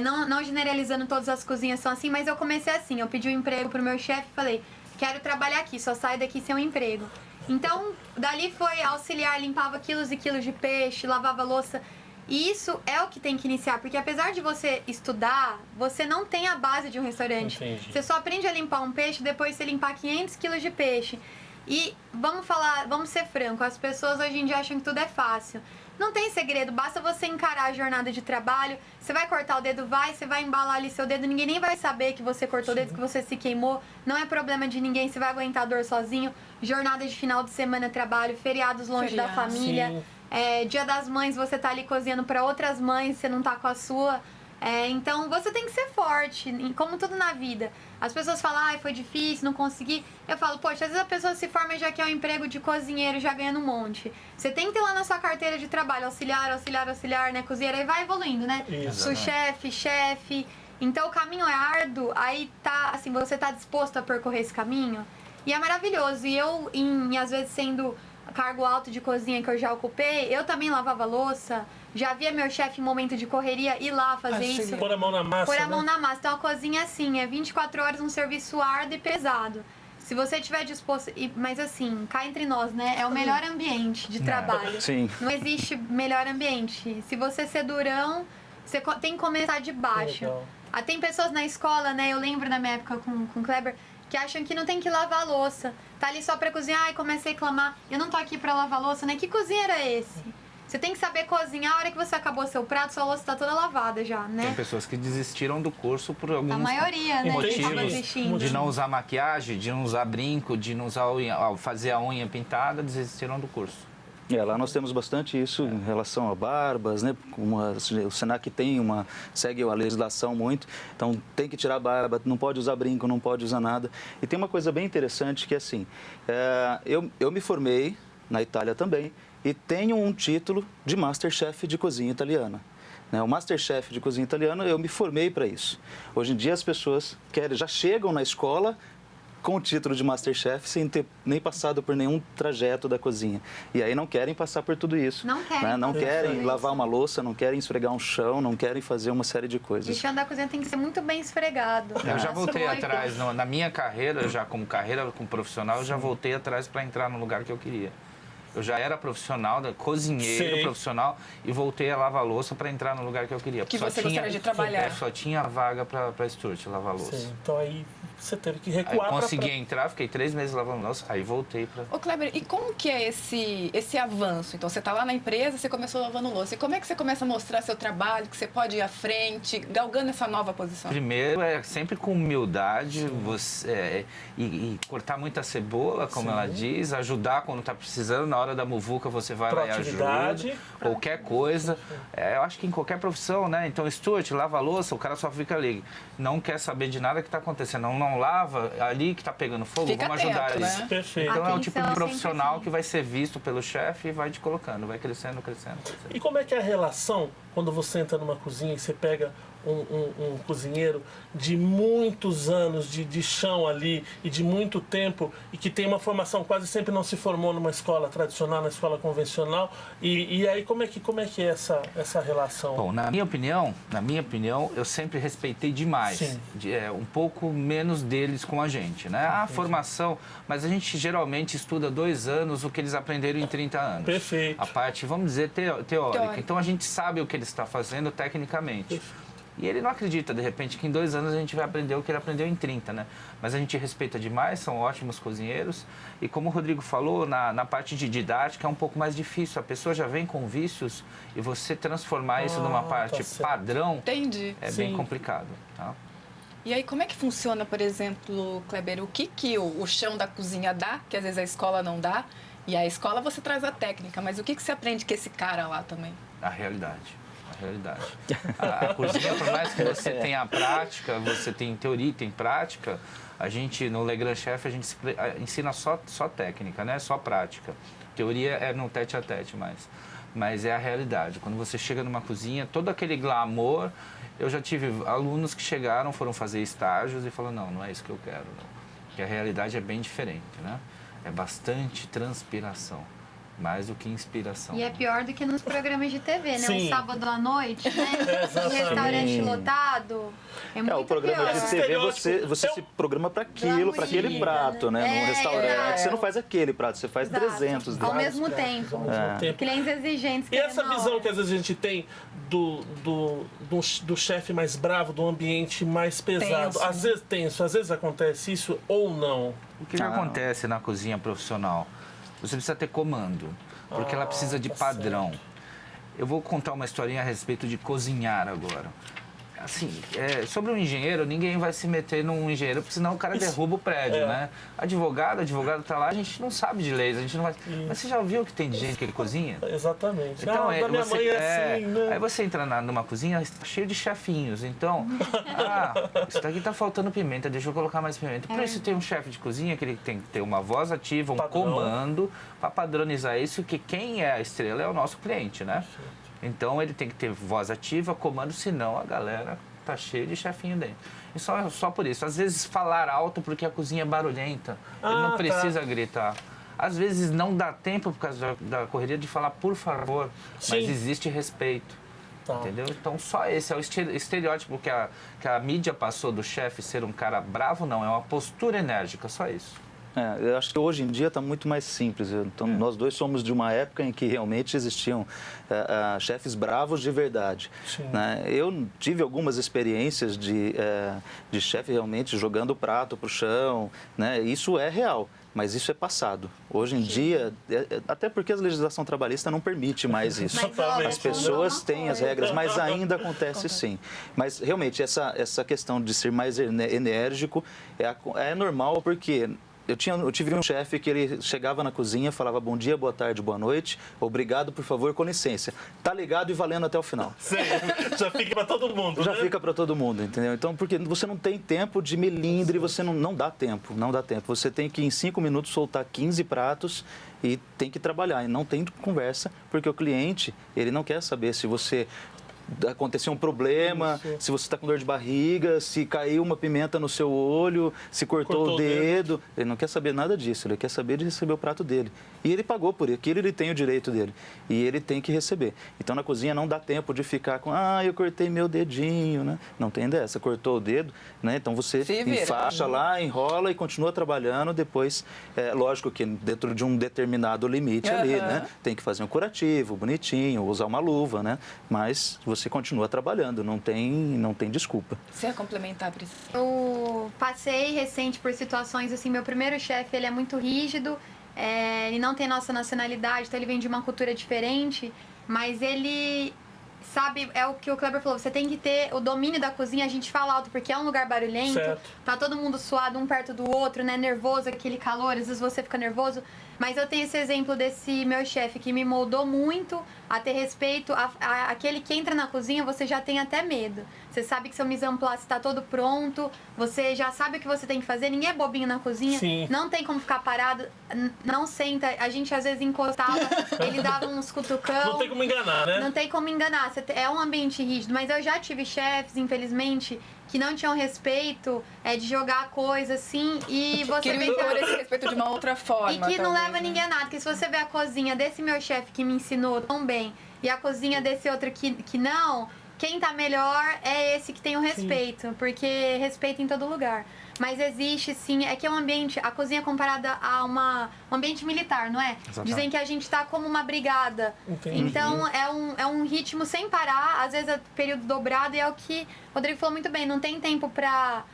Não generalizando, todas as cozinhas são assim, mas eu comecei assim. Eu pedi um emprego pro meu chefe e falei, quero trabalhar aqui, só saio daqui sem um emprego. Então, dali foi auxiliar, limpava quilos e quilos de peixe, lavava louça. E isso é o que tem que iniciar, porque apesar de você estudar, você não tem a base de um restaurante. Entendi. Você só aprende a limpar um peixe, depois você limpar 500 quilos de peixe. E vamos ser franco, as pessoas hoje em dia acham que tudo é fácil. Não tem segredo, basta você encarar a jornada de trabalho, você vai cortar o dedo, você vai embalar ali seu dedo, ninguém nem vai saber que você cortou o dedo, que você se queimou, não é problema de ninguém, você vai aguentar a dor sozinho. Jornada de final de semana, trabalho, feriados longe da família. Sim. Dia das mães, você tá ali cozinhando para outras mães, você não tá com a sua. Então, você tem que ser forte, como tudo na vida. As pessoas falam, foi difícil, não consegui. Eu falo, poxa, às vezes a pessoa se forma e já quer um emprego de cozinheiro, já ganhando um monte. Você tem que ter lá na sua carteira de trabalho, auxiliar, né, cozinheira, e vai evoluindo, né? Sous-chefe, chefe. Então, o caminho é árduo, aí tá, assim, você tá disposto a percorrer esse caminho. E é maravilhoso. E eu, às vezes, sendo cargo alto de cozinha que eu já ocupei, eu também lavava louça, já via meu chefe em momento de correria ir lá fazer isso. Pôr a mão na massa, Pôr a mão na massa. Então a cozinha assim, 24 horas um serviço árduo e pesado. Se você estiver disposto, mas assim, cá entre nós, né? É o melhor ambiente de trabalho. Sim. Não existe melhor ambiente. Se você ser durão, você tem que começar de baixo. Tem pessoas na escola, né? Eu lembro na minha época com o Kleber, que acham que não tem que lavar a louça. Tá ali só pra cozinhar e começa a reclamar. Eu não tô aqui pra lavar a louça, né? Que cozinheiro é esse? Você tem que saber cozinhar. A hora que você acabou seu prato, sua louça tá toda lavada já, né? Tem pessoas que desistiram do curso por alguns A maioria, né? motivos. De não usar maquiagem, de não usar brinco, de não usar fazer a unha pintada, desistiram do curso. Lá nós temos bastante isso em relação a barbas, né? O Senac segue a legislação muito, então tem que tirar a barba, não pode usar brinco, não pode usar nada. E tem uma coisa bem interessante que é assim, eu me formei na Itália também e tenho um título de Masterchef de cozinha italiana. O Masterchef de cozinha italiana, eu me formei para isso. Hoje em dia as pessoas já chegam na escola com o título de Masterchef sem ter nem passado por nenhum trajeto da cozinha. E aí não querem passar por tudo isso. Não querem. Né? Não querem lavar uma louça, não querem esfregar um chão, não querem fazer uma série de coisas. O chão da cozinha tem que ser muito bem esfregado. Eu já voltei atrás, na minha carreira, já como profissional, eu já voltei atrás para entrar no lugar que eu queria. Eu já era profissional, cozinheiro profissional, e voltei a lavar louça para entrar no lugar que eu queria. Que você gostaria de trabalhar. Só tinha vaga para Stuart lavar louça. Sim. Então aí você teve que recuar. Aí consegui entrar, fiquei 3 meses lavando louça, aí voltei para... Ô Kleber, e como que é esse avanço? Então você está lá na empresa, você começou lavando louça. E como é que você começa a mostrar seu trabalho, que você pode ir à frente, galgando essa nova posição? Primeiro, sempre com humildade, e cortar muita cebola, como ela diz, ajudar quando está precisando. Na hora da muvuca você vai lá e ajuda. Qualquer coisa. Eu acho que em qualquer profissão, né? Então, Stuart, lava a louça, o cara só fica ali. Não quer saber de nada que está acontecendo. Não lava, ali que está pegando fogo, fica vamos ajudar atento, isso. Né? Perfeito. Então é o tipo de profissional que vai ser visto pelo chefe e vai te colocando, vai crescendo. E como é que é a relação quando você entra numa cozinha e você pega um cozinheiro de muitos anos de chão ali e de muito tempo e que tem uma formação, quase sempre não se formou numa escola tradicional, na escola convencional, e aí como é que é essa relação? Bom, na minha opinião, eu sempre respeitei demais, um pouco menos deles com a gente, né? A formação, mas a gente geralmente estuda 2 anos o que eles aprenderam em 30 anos. Perfeito. A parte, vamos dizer, teórica. Então a gente sabe o que ele está fazendo tecnicamente. Perfeito. E ele não acredita, de repente, que em 2 anos a gente vai aprender o que ele aprendeu em 30, né? Mas a gente respeita demais, são ótimos cozinheiros. E como o Rodrigo falou, na parte de didática é um pouco mais difícil. A pessoa já vem com vícios e você transformar isso numa parte padrão é bem complicado, tá? E aí, como é que funciona, por exemplo, Kleber, o que o chão da cozinha dá, que às vezes a escola não dá? E a escola você traz a técnica, mas o que você aprende com esse cara lá também? A realidade. A cozinha, por mais que você tenha a prática, você tem teoria e tem prática, a gente, no Le Grand Chef, a gente ensina só técnica, né? Só prática. Teoria é no tete-a-tete mas é a realidade. Quando você chega numa cozinha, todo aquele glamour, eu já tive alunos que chegaram, foram fazer estágios e falaram, não é isso que eu quero, não. Porque a realidade é bem diferente, né? É bastante transpiração. Mais do que inspiração. E é pior do que nos programas de TV, né? Sim. Um sábado à noite, né? Um restaurante lotado. É muito o programa pior. de TV, você se programa para aquilo, para aquele prato, né? Num restaurante, você não faz aquele prato, você faz 300 deles. Ao mesmo tempo. Clientes exigentes. E essa visão que às vezes a gente tem do chefe mais bravo, do ambiente mais pesado, Tenso. às vezes tenso, às vezes acontece isso ou não? O que acontece na cozinha profissional? Você precisa ter comando, porque ela precisa de padrão. Certo. Eu vou contar uma historinha a respeito de cozinhar agora. Assim, sobre um engenheiro, ninguém vai se meter num engenheiro, porque senão o cara derruba o prédio, né? Advogado tá lá, a gente não sabe de leis, a gente não vai... Mas você já viu que tem de gente que ele cozinha? Exatamente. Então, da minha mãe é assim, né? Aí você entra numa cozinha, está cheio de chefinhos. Então, isso daqui tá faltando pimenta, deixa eu colocar mais pimenta. Por isso tem um chefe de cozinha que ele tem que ter uma voz ativa, um comando, para padronizar isso, que quem é a estrela é o nosso cliente, né? Então, ele tem que ter voz ativa, comando, senão a galera tá cheia de chefinho dentro. E só por isso. Às vezes, falar alto porque a cozinha é barulhenta. Ele não precisa gritar. Às vezes, não dá tempo, por causa da correria, de falar por favor. Sim. Mas existe respeito. Entendeu? Então, só esse é o estereótipo que a mídia passou do chefe ser um cara bravo, não. É uma postura enérgica, só isso. Eu acho que hoje em dia está muito mais simples. Então, nós dois somos de uma época em que realmente existiam chefes bravos de verdade. Né? Eu tive algumas experiências de chefe realmente jogando o prato para o chão. Né? Isso é real. Mas isso é passado. Hoje em dia, até porque a legislação trabalhista não permite mais isso. As pessoas têm as regras, mas ainda acontece sim. Mas realmente, essa questão de ser mais enérgico é normal, porque eu tive um chefe que ele chegava na cozinha, falava bom dia, boa tarde, boa noite, obrigado, por favor, com licença. Tá ligado e valendo até o final. Sim, já fica para todo mundo, Já fica para todo mundo, entendeu? Então, porque você não tem tempo de melindre, você não dá tempo, não dá tempo. Você tem que, em 5 minutos, soltar 15 pratos e tem que trabalhar. E não tem conversa, porque o cliente, ele não quer saber se você... aconteceu um problema, se você está com dor de barriga, se caiu uma pimenta no seu olho, se cortou o dedo. Ele não quer saber nada disso, ele quer saber de receber o prato dele. E ele pagou por aquilo, ele tem o direito dele. E ele tem que receber. Então, na cozinha não dá tempo de ficar com, eu cortei meu dedinho, né? Não tem dessa, cortou o dedo, né? Então, você enfaixa lá, enrola e continua trabalhando. Depois, lógico que dentro de um determinado limite ali, né? Tem que fazer um curativo, bonitinho, usar uma luva, né? Mas você continua trabalhando, não tem desculpa. Você ia complementar, Priscila? Eu passei recente por situações assim, meu primeiro chefe, ele é muito rígido, ele não tem nossa nacionalidade, então ele vem de uma cultura diferente, mas ele sabe, é o que o Kleber falou, você tem que ter o domínio da cozinha, a gente fala alto porque é um lugar barulhento, tá todo mundo suado um perto do outro, né, nervoso, aquele calor, às vezes você fica nervoso, mas eu tenho esse exemplo desse meu chefe que me moldou muito a ter respeito. Aquele que entra na cozinha, você já tem até medo. Você sabe que seu mise en place está todo pronto, você já sabe o que você tem que fazer, ninguém é bobinho na cozinha, Sim. não tem como ficar parado, não senta. A gente às vezes encostava, ele dava uns cutucão. Não tem como enganar, né? Não tem como enganar, é um ambiente rígido, mas eu já tive chefes, infelizmente, que não tinham respeito de jogar coisa assim e você vê que esse respeito de uma outra forma. e que não talvez, leva né? ninguém a nada, porque se você vê a cozinha desse meu chefe que me ensinou tão bem e a cozinha desse outro que não, quem tá melhor é esse que tem o respeito, porque respeito em todo lugar. Mas existe sim, é que é um ambiente, a cozinha é comparada a um ambiente militar, não é? Exatamente. Dizem que a gente tá como uma brigada. Entendi. Então é um ritmo sem parar, às vezes é período dobrado, e é o que o Rodrigo falou muito bem, não tem tempo pra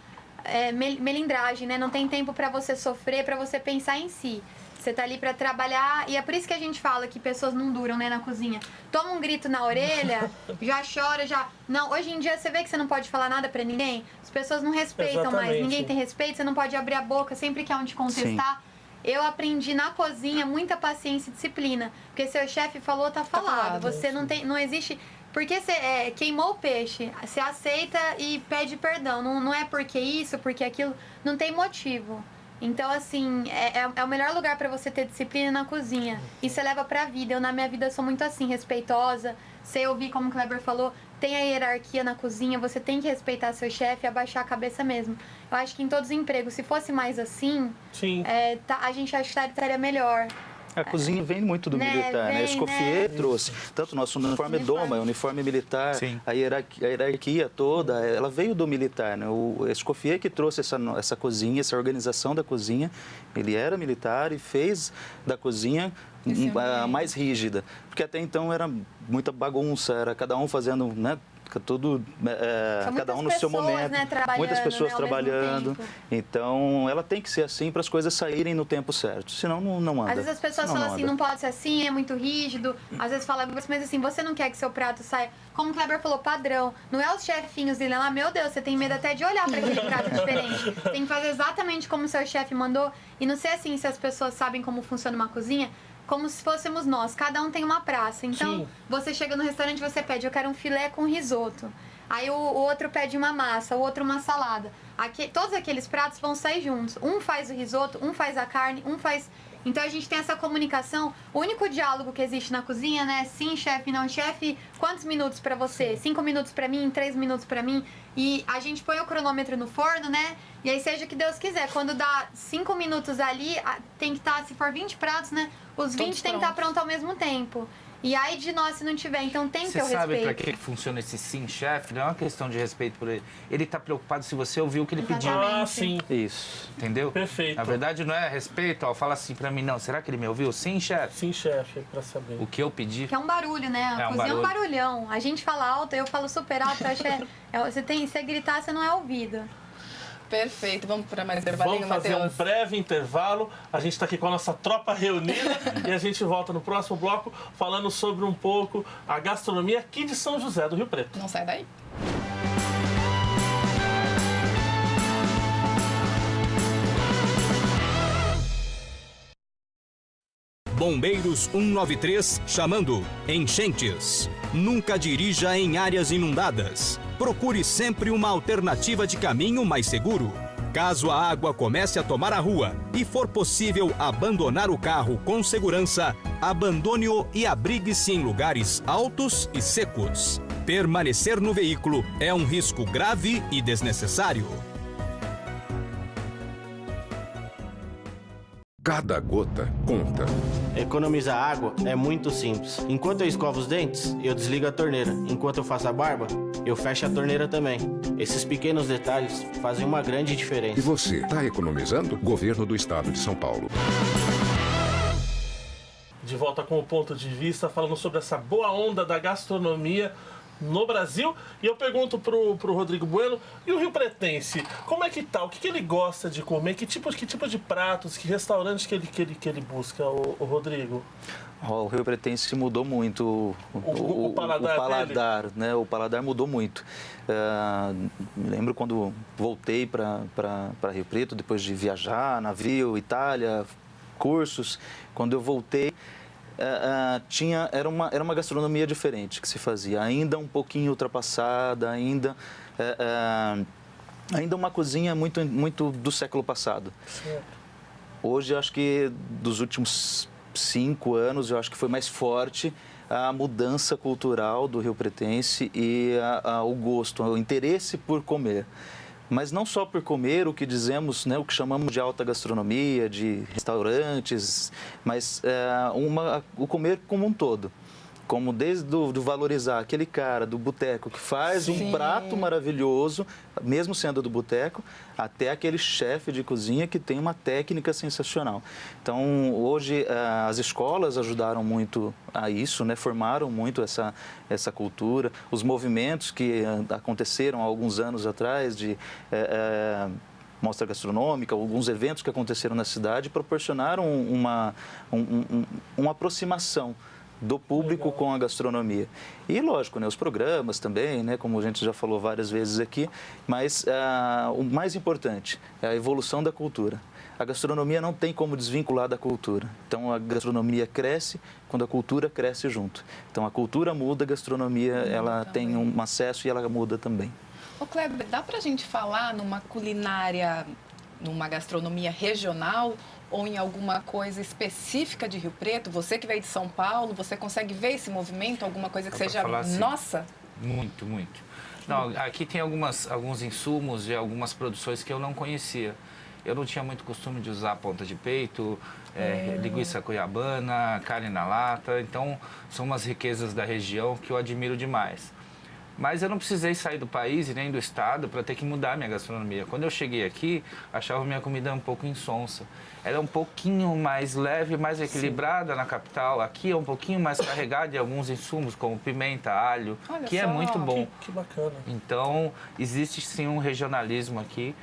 melindragem, né? Não tem tempo pra você sofrer, pra você pensar em si. Você tá ali pra trabalhar, e é por isso que a gente fala que pessoas não duram, né, na cozinha. Toma um grito na orelha, já chora, já... Não, hoje em dia você vê que você não pode falar nada pra ninguém, as pessoas não respeitam mais, Exatamente. ninguém tem respeito, você não pode abrir a boca sempre que há um te contestar. Eu aprendi na cozinha muita paciência e disciplina, porque seu chefe falou, tá falado. Você não existe... Porque você queimou o peixe, você aceita e pede perdão, não é porque isso, porque aquilo, não tem motivo. Então, assim, é o melhor lugar para você ter disciplina na cozinha. E você leva pra vida. Eu, na minha vida, sou muito assim, respeitosa. Sei ouvir, como o Kleber falou, tem a hierarquia na cozinha, você tem que respeitar seu chefe e abaixar a cabeça mesmo. Eu acho que em todos os empregos, se fosse mais assim, a gente acho que estaria melhor. A cozinha vem muito do militar, né? Escoffier trouxe. Tanto o nosso uniforme Doma, uniforme militar, a hierarquia toda, ela veio do militar, né? O Escoffier que trouxe essa cozinha, essa organização da cozinha, ele era militar e fez da cozinha mais rígida. Porque até então era muita bagunça, era cada um fazendo, né? Tudo, cada um no seu momento, né, muitas pessoas né, trabalhando, então ela tem que ser assim para as coisas saírem no tempo certo, senão não anda. Às vezes as pessoas falam assim, não pode ser assim, é muito rígido, às vezes fala, mas assim, você não quer que seu prato saia, como o Kleber falou, padrão, não é os chefinhos dele lá, meu Deus, você tem medo até de olhar para aquele prato diferente, tem que fazer exatamente como o seu chefe mandou, e não sei assim, se as pessoas sabem como funciona uma cozinha, como se fôssemos nós, cada um tem uma praça. Então, você chega no restaurante, você pede, eu quero um filé com risoto. Aí o outro pede uma massa, o outro uma salada. Todos aqueles pratos vão sair juntos. Um faz o risoto, um faz a carne, um faz... Então, a gente tem essa comunicação. O único diálogo que existe na cozinha, né? Sim, chefe, não, chefe. Quantos minutos pra você? 5 minutos pra mim, 3 minutos pra mim. E a gente põe o cronômetro no forno, né? E aí, seja o que Deus quiser. Quando dá 5 minutos ali, tem que estar, se for 20 pratos, né? Os 20 tem que estar pronto ao mesmo tempo. E aí de nós se não tiver, então tem que ter o respeito. Você sabe para que funciona esse sim, chefe? Não é uma questão de respeito por ele. Ele está preocupado se você ouviu o que ele pediu. Ah, sim. Isso. Entendeu? Perfeito. Na verdade não é respeito, ó, fala assim para mim, não, será que ele me ouviu? Sim, chefe. Sim, chefe, para saber. O que eu pedi. Que é um barulho, né? A cozinha é um barulhão. A gente fala alto, eu falo super alto, eu acho que você gritar, você não é ouvido. Perfeito, vamos para mais intervalinho, Vamos fazer Matheus. um breve intervalo. A gente está aqui com a nossa tropa reunida e a gente volta no próximo bloco falando sobre um pouco a gastronomia aqui de São José do Rio Preto. Não sai daí. Bombeiros 193 chamando. Enchentes. Nunca dirija em áreas inundadas. Procure sempre uma alternativa de caminho mais seguro. Caso a água comece a tomar a rua e for possível abandonar o carro com segurança, abandone-o e abrigue-se em lugares altos e secos. Permanecer no veículo é um risco grave e desnecessário. Cada gota conta. Economizar água é muito simples. Enquanto eu escovo os dentes, eu desligo a torneira. Enquanto eu faço a barba, eu fecho a torneira também. Esses pequenos detalhes fazem uma grande diferença. E você, está economizando? Governo do Estado de São Paulo. De volta com o ponto de vista, falando sobre essa boa onda da gastronomia no Brasil. E eu pergunto pro Rodrigo Bueno, e o Rio Pretense, como é que tá? O que ele gosta de comer? Que tipo de pratos, que restaurantes que ele busca, o Rodrigo? O Rio Pretense mudou muito o paladar, né? O paladar mudou muito. Me lembro quando voltei para Rio Preto, depois de viajar, navio, Itália, cursos. Quando eu voltei, era uma gastronomia diferente que se fazia, ainda um pouquinho ultrapassada, ainda uma cozinha muito do século passado. Certo. Hoje, eu acho que dos últimos 5 anos, eu acho que foi mais forte a mudança cultural do rio-pretense e o gosto, o interesse por comer. Mas não só por comer, o que dizemos, né, o que chamamos de alta gastronomia, de restaurantes, mas o comer como um todo. Como desde do valorizar aquele cara do boteco que faz um prato maravilhoso, mesmo sendo do boteco, até aquele chefe de cozinha que tem uma técnica sensacional. Então, hoje, as escolas ajudaram muito a isso, né? Formaram muito essa cultura. Os movimentos que aconteceram há alguns anos atrás de mostra gastronômica, alguns eventos que aconteceram na cidade proporcionaram uma aproximação do público com a gastronomia. E, lógico, né, os programas também, né, como a gente já falou várias vezes aqui, mas o mais importante é a evolução da cultura. A gastronomia não tem como desvincular da cultura. Então, a gastronomia cresce quando a cultura cresce junto. Então, a cultura muda, a gastronomia ela tem um acesso e ela muda também. Ô Kleber, dá pra gente falar numa culinária, numa gastronomia regional ou em alguma coisa específica de Rio Preto? Você que veio de São Paulo, você consegue ver esse movimento, alguma coisa que seja assim, nossa? Muito, muito. Não, aqui tem alguns insumos e algumas produções que eu não conhecia. Eu não tinha muito costume de usar ponta de peito, linguiça cuiabana, carne na lata. Então, são umas riquezas da região que eu admiro demais. Mas eu não precisei sair do país e nem do estado para ter que mudar a minha gastronomia. Quando eu cheguei aqui, achava minha comida um pouco insonsa. Ela é um pouquinho mais leve, mais equilibrada na capital. Aqui é um pouquinho mais carregada de alguns insumos, como pimenta, alho, que é muito bom. Que bacana. Então, existe sim um regionalismo aqui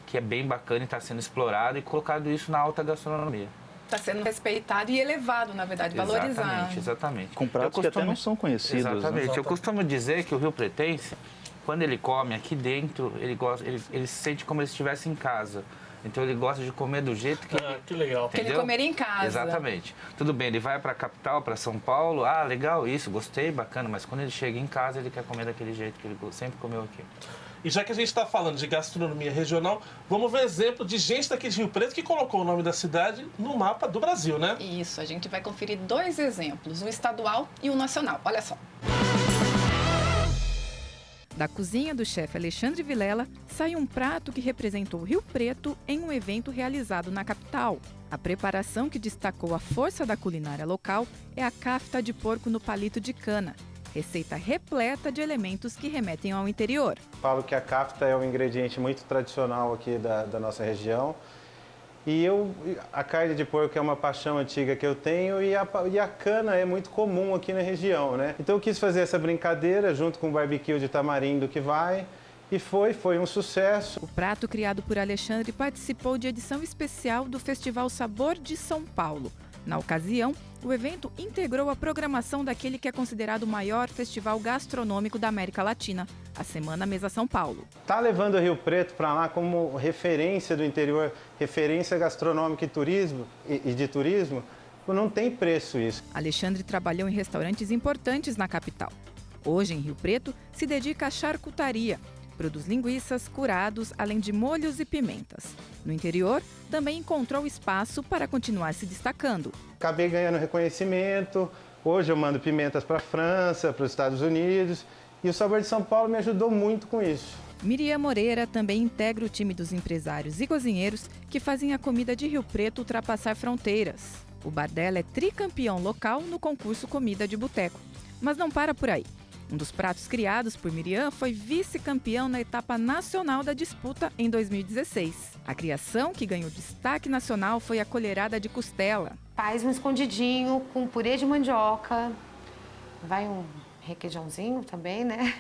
que é bem bacana e está sendo explorado e colocado isso na alta gastronomia. Está sendo respeitado e elevado, na verdade, valorizado. Exatamente. Com pratos que até não são conhecidos. Exatamente. Né? Eu costumo dizer que o rio-pretense, quando ele come aqui dentro, ele se sente como se estivesse em casa. Então, ele gosta de comer do jeito que... que legal. Entendeu? Que ele comeria em casa. Exatamente. Tudo bem, ele vai para a capital, para São Paulo, legal isso, gostei, bacana, mas quando ele chega em casa, ele quer comer daquele jeito que ele sempre comeu aqui. E já que a gente está falando de gastronomia regional, vamos ver exemplo de gente daqui de Rio Preto que colocou o nome da cidade no mapa do Brasil, né? Isso, a gente vai conferir 2 exemplos, o estadual e o nacional. Olha só. Da cozinha do chefe Alexandre Vilela, sai um prato que representou Rio Preto em um evento realizado na capital. A preparação que destacou a força da culinária local é a cafta de porco no palito de cana. Receita repleta de elementos que remetem ao interior. Falo que a cafta é um ingrediente muito tradicional aqui da nossa região. E a carne de porco é uma paixão antiga que eu tenho e a cana é muito comum aqui na região, né? Então eu quis fazer essa brincadeira junto com o barbecue de tamarindo que vai e foi um sucesso. O prato criado por Alexandre participou de edição especial do Festival Sabor de São Paulo. Na ocasião, o evento integrou a programação daquele que é considerado o maior festival gastronômico da América Latina, a Semana Mesa São Paulo. Tá levando o Rio Preto para lá como referência do interior, referência gastronômica e de turismo, não tem preço isso. Alexandre trabalhou em restaurantes importantes na capital. Hoje, em Rio Preto, se dedica à charcutaria. Produz linguiças, curados, além de molhos e pimentas. No interior, também encontrou espaço para continuar se destacando. Acabei ganhando reconhecimento. Hoje eu mando pimentas para a França, para os Estados Unidos. E o Sabor de São Paulo me ajudou muito com isso. Miriam Moreira também integra o time dos empresários e cozinheiros que fazem a comida de Rio Preto ultrapassar fronteiras. O bar dela é tricampeão local no concurso Comida de Boteco. Mas não para por aí. Um dos pratos criados por Miriam foi vice-campeão na etapa nacional da disputa em 2016. A criação que ganhou destaque nacional foi a colherada de costela. Faz um escondidinho com purê de mandioca, vai um requeijãozinho também, né?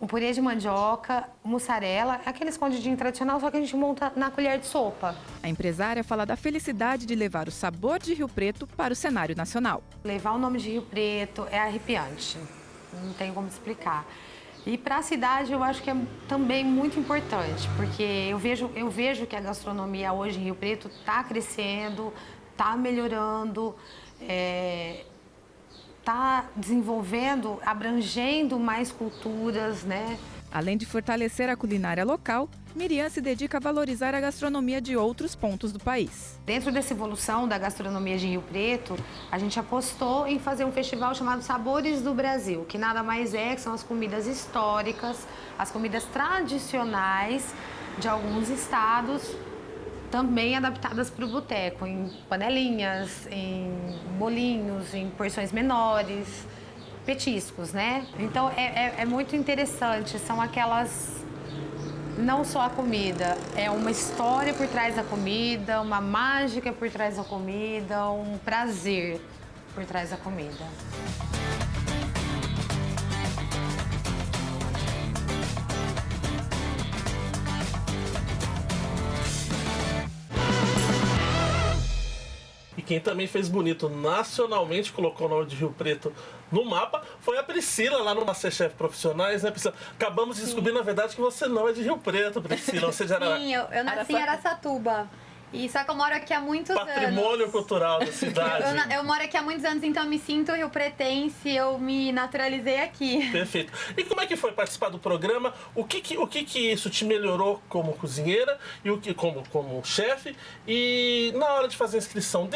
Um purê de mandioca, mussarela, aquele escondidinho tradicional, só que a gente monta na colher de sopa. A empresária fala da felicidade de levar o sabor de Rio Preto para o cenário nacional. Levar o nome de Rio Preto é arrepiante. Não tem como explicar. E para a cidade eu acho que é também muito importante, porque eu vejo que a gastronomia hoje em Rio Preto está crescendo, está melhorando. está desenvolvendo, abrangendo mais culturas, né? Além de fortalecer a culinária local, Miriam se dedica a valorizar a gastronomia de outros pontos do país. Dentro dessa evolução da gastronomia de Rio Preto, a gente apostou em fazer um festival chamado Sabores do Brasil, que nada mais é que são as comidas históricas, as comidas tradicionais de alguns estados, também adaptadas para o boteco, em panelinhas, em bolinhos, em porções menores, petiscos, né? Então é muito interessante, são aquelas... Não só a comida, é uma história por trás da comida, uma mágica por trás da comida, um prazer por trás da comida. E quem também fez bonito nacionalmente, colocou o nome de Rio Preto no mapa, foi a Priscila, lá no Masterchef Profissionais, né, Priscila? Acabamos de descobrir, na verdade, que você não é de Rio Preto, Priscila, você já era... Sim, eu nasci em Araçatuba. E só que eu moro aqui há muitos Patrimônio anos. cultural da cidade. Eu moro aqui há muitos anos, então eu me sinto rio-pretense, eu me naturalizei aqui. Perfeito. E como é que foi participar do programa? O que isso te melhorou como cozinheira e o que como chefe? E na hora de fazer a inscrição,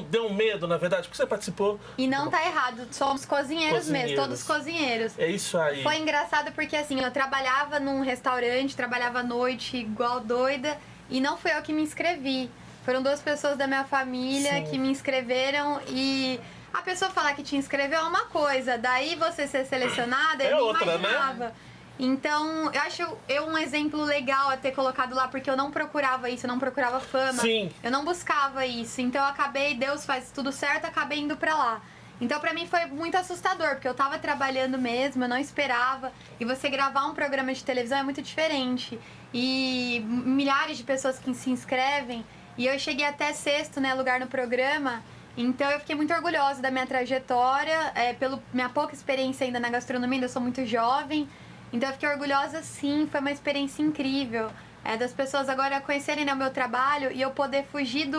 deu um medo, na verdade, porque você participou? E não tá errado, somos cozinheiros mesmo, todos cozinheiros. É isso aí. Foi engraçado porque assim, eu trabalhava num restaurante, trabalhava à noite igual doida. E não fui eu que me inscrevi. Foram 2 pessoas da minha família que me inscreveram e a pessoa falar que te inscreveu é uma coisa, daí você ser selecionada, eu não imaginava. Né? Então, eu acho um exemplo legal a ter colocado lá, porque eu não procurava isso, eu não procurava fama. Sim. Eu não buscava isso. Então, eu acabei, Deus faz tudo certo, acabei indo pra lá. Então, pra mim foi muito assustador, porque eu tava trabalhando mesmo, eu não esperava. E você gravar um programa de televisão é muito diferente. E milhares de pessoas que se inscrevem. E eu cheguei até 6º, né, lugar no programa. Então, eu fiquei muito orgulhosa da minha trajetória, pela minha pouca experiência ainda na gastronomia, ainda sou muito jovem. Então, eu fiquei orgulhosa, sim, foi uma experiência incrível. Das pessoas agora conhecerem, né, o meu trabalho e eu poder fugir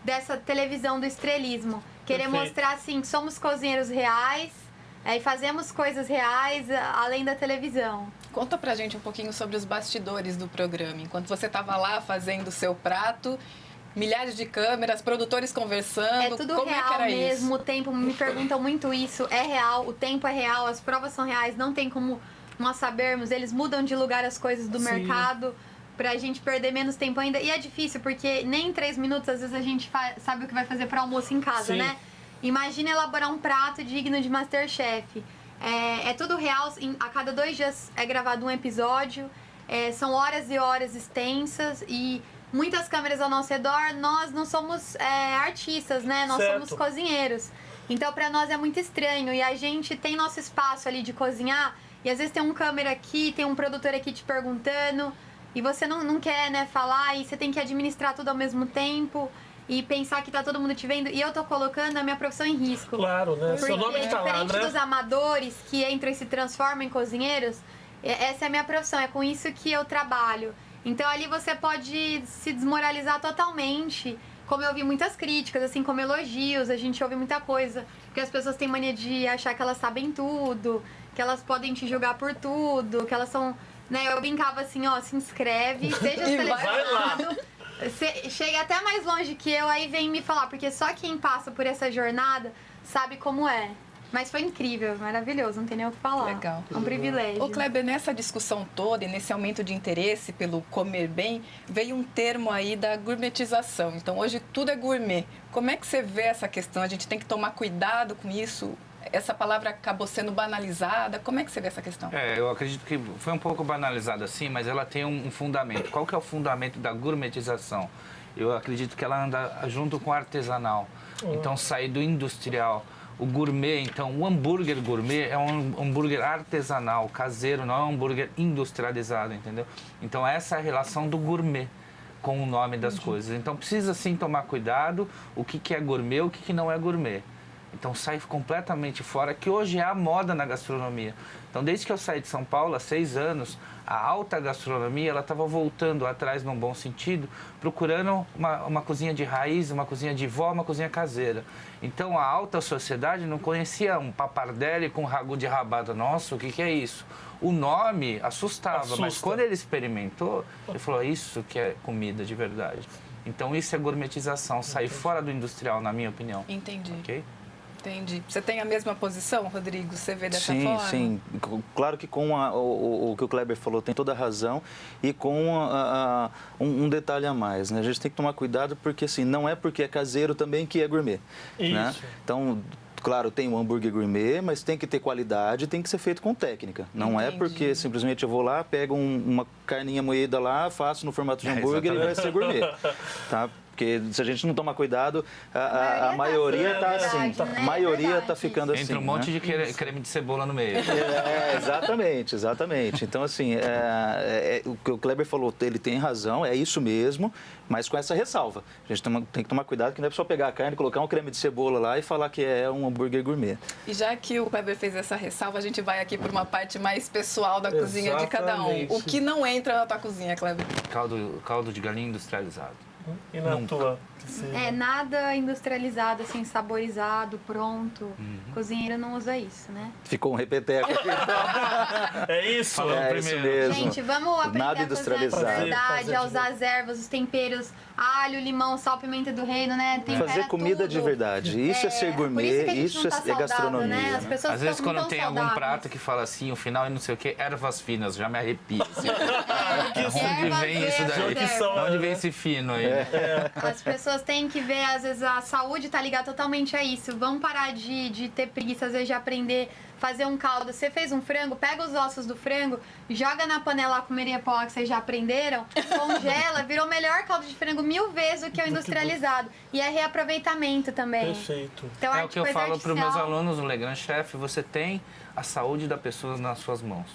dessa televisão do estrelismo. Querer mostrar, assim, que somos cozinheiros reais e fazemos coisas reais além da televisão. Conta pra gente um pouquinho sobre os bastidores do programa. Enquanto você estava lá fazendo o seu prato, milhares de câmeras, produtores conversando. É tudo como real é que era mesmo, isso? O tempo, me perguntam muito isso, é real, o tempo é real, as provas são reais, não tem como nós sabermos, eles mudam de lugar as coisas do mercado pra gente perder menos tempo ainda. E é difícil, porque nem em 3 minutos, às vezes, a gente sabe o que vai fazer para almoço em casa, né? Imagina elaborar um prato digno de Masterchef. É tudo real, a cada 2 dias é gravado um episódio, são horas e horas extensas e muitas câmeras ao nosso redor. Nós não somos artistas, né? Nós somos cozinheiros. Então, pra nós é muito estranho e a gente tem nosso espaço ali de cozinhar e às vezes tem um câmera aqui, tem um produtor aqui te perguntando e você não quer, né, falar e você tem que administrar tudo ao mesmo tempo. E pensar que tá todo mundo te vendo. E eu tô colocando a minha profissão em risco. Claro, né? Porque, seu nome que tá lá, né? diferente dos amadores que entram e se transformam em cozinheiros, essa é a minha profissão, é com isso que eu trabalho. Então ali você pode se desmoralizar totalmente. Como eu ouvi muitas críticas, assim como elogios, a gente ouve muita coisa. Porque as pessoas têm mania de achar que elas sabem tudo, que elas podem te julgar por tudo, que elas são... Né? Eu brincava assim, ó, se inscreve, seja selecionado. Chega até mais longe que eu, aí vem me falar, porque só quem passa por essa jornada sabe como é. Mas foi incrível, maravilhoso, não tem nem o que falar. Legal. É um privilégio. Ô Kleber, nessa discussão toda e nesse aumento de interesse pelo comer bem, veio um termo aí da gourmetização. Então, hoje tudo é gourmet. Como é que você vê essa questão? A gente tem que tomar cuidado com isso? Essa palavra acabou sendo banalizada. Como é que você vê essa questão? Eu acredito que foi um pouco banalizada assim, mas ela tem um fundamento. Qual que é o fundamento da gourmetização? Eu acredito que ela anda junto com o artesanal. Então, sair do industrial. O gourmet, então, o hambúrguer gourmet é um hambúrguer artesanal, caseiro, não é um hambúrguer industrializado, entendeu? Então, essa é a relação do gourmet com o nome das coisas. Então, precisa sim tomar cuidado o que é gourmet, o que não é gourmet. Então sai completamente fora, que hoje é a moda na gastronomia. Então desde que eu saí de São Paulo, há 6 anos, a alta gastronomia ela estava voltando atrás num bom sentido, procurando uma cozinha de raiz, uma cozinha de vó, uma cozinha caseira. Então a alta sociedade não conhecia um pappardelle com ragu de rabada. Nossa, o que é isso? O nome assustava, mas quando ele experimentou, ele falou, isso que é comida de verdade. Então isso é gourmetização, sair fora do industrial, na minha opinião. Entendi. Okay? Entendi. Você tem a mesma posição, Rodrigo? Você vê dessa forma? Sim. Claro que com o que o Kleber falou tem toda a razão e com um detalhe a mais, né? A gente tem que tomar cuidado porque, assim, não é porque é caseiro também que é gourmet. Isso. Né? Então, claro, tem um hambúrguer gourmet, mas tem que ter qualidade, tem que ser feito com técnica. Não é porque simplesmente eu vou lá, pego uma carninha moída lá, faço no formato de hambúrguer e vai ser gourmet. Tá? Porque se a gente não tomar cuidado, a maioria está assim. A maioria está ficando assim. Entra um monte de creme de cebola no meio. Exatamente. Então, assim, o que o Kleber falou, ele tem razão, é isso mesmo, mas com essa ressalva. A gente tem que tomar cuidado que não é só pegar a carne, colocar um creme de cebola lá e falar que é um hambúrguer gourmet. E já que o Kleber fez essa ressalva, a gente vai aqui para uma parte mais pessoal da cozinha de cada um. O que não entra na tua cozinha, Kleber? Caldo de galinha industrializado. E na tua? Nada industrializado, assim, saborizado, pronto. Cozinheiro não usa isso, né? Ficou um repeteco aqui. É isso? Isso mesmo. Gente, vamos aprender Nada a cozinhar de verdade, a usar as ervas, os temperos, alho, limão, sal, pimenta do reino, né? Tempera fazer comida tudo. de verdade. Isso é ser gourmet, isso tá é gastronomia. Né? As pessoas às vezes quando tem saudáveis. algum prato que fala assim, o final e não sei o que, ervas finas, já me arrepio. Assim. Onde vem isso daí? Onde vem esse fino aí? As pessoas têm que ver, às vezes a saúde tá ligada totalmente a isso. Vamos parar de ter preguiça, às vezes, de aprender fazer um caldo. Você fez um frango, pega os ossos do frango, joga na panela com merepó que vocês já aprenderam, congela, virou o melhor caldo de frango 1000 vezes do que o industrializado. E é reaproveitamento também. Perfeito. Então, é o que eu falo para os meus alunos no Le Grand Chef, você tem a saúde da pessoa nas suas mãos.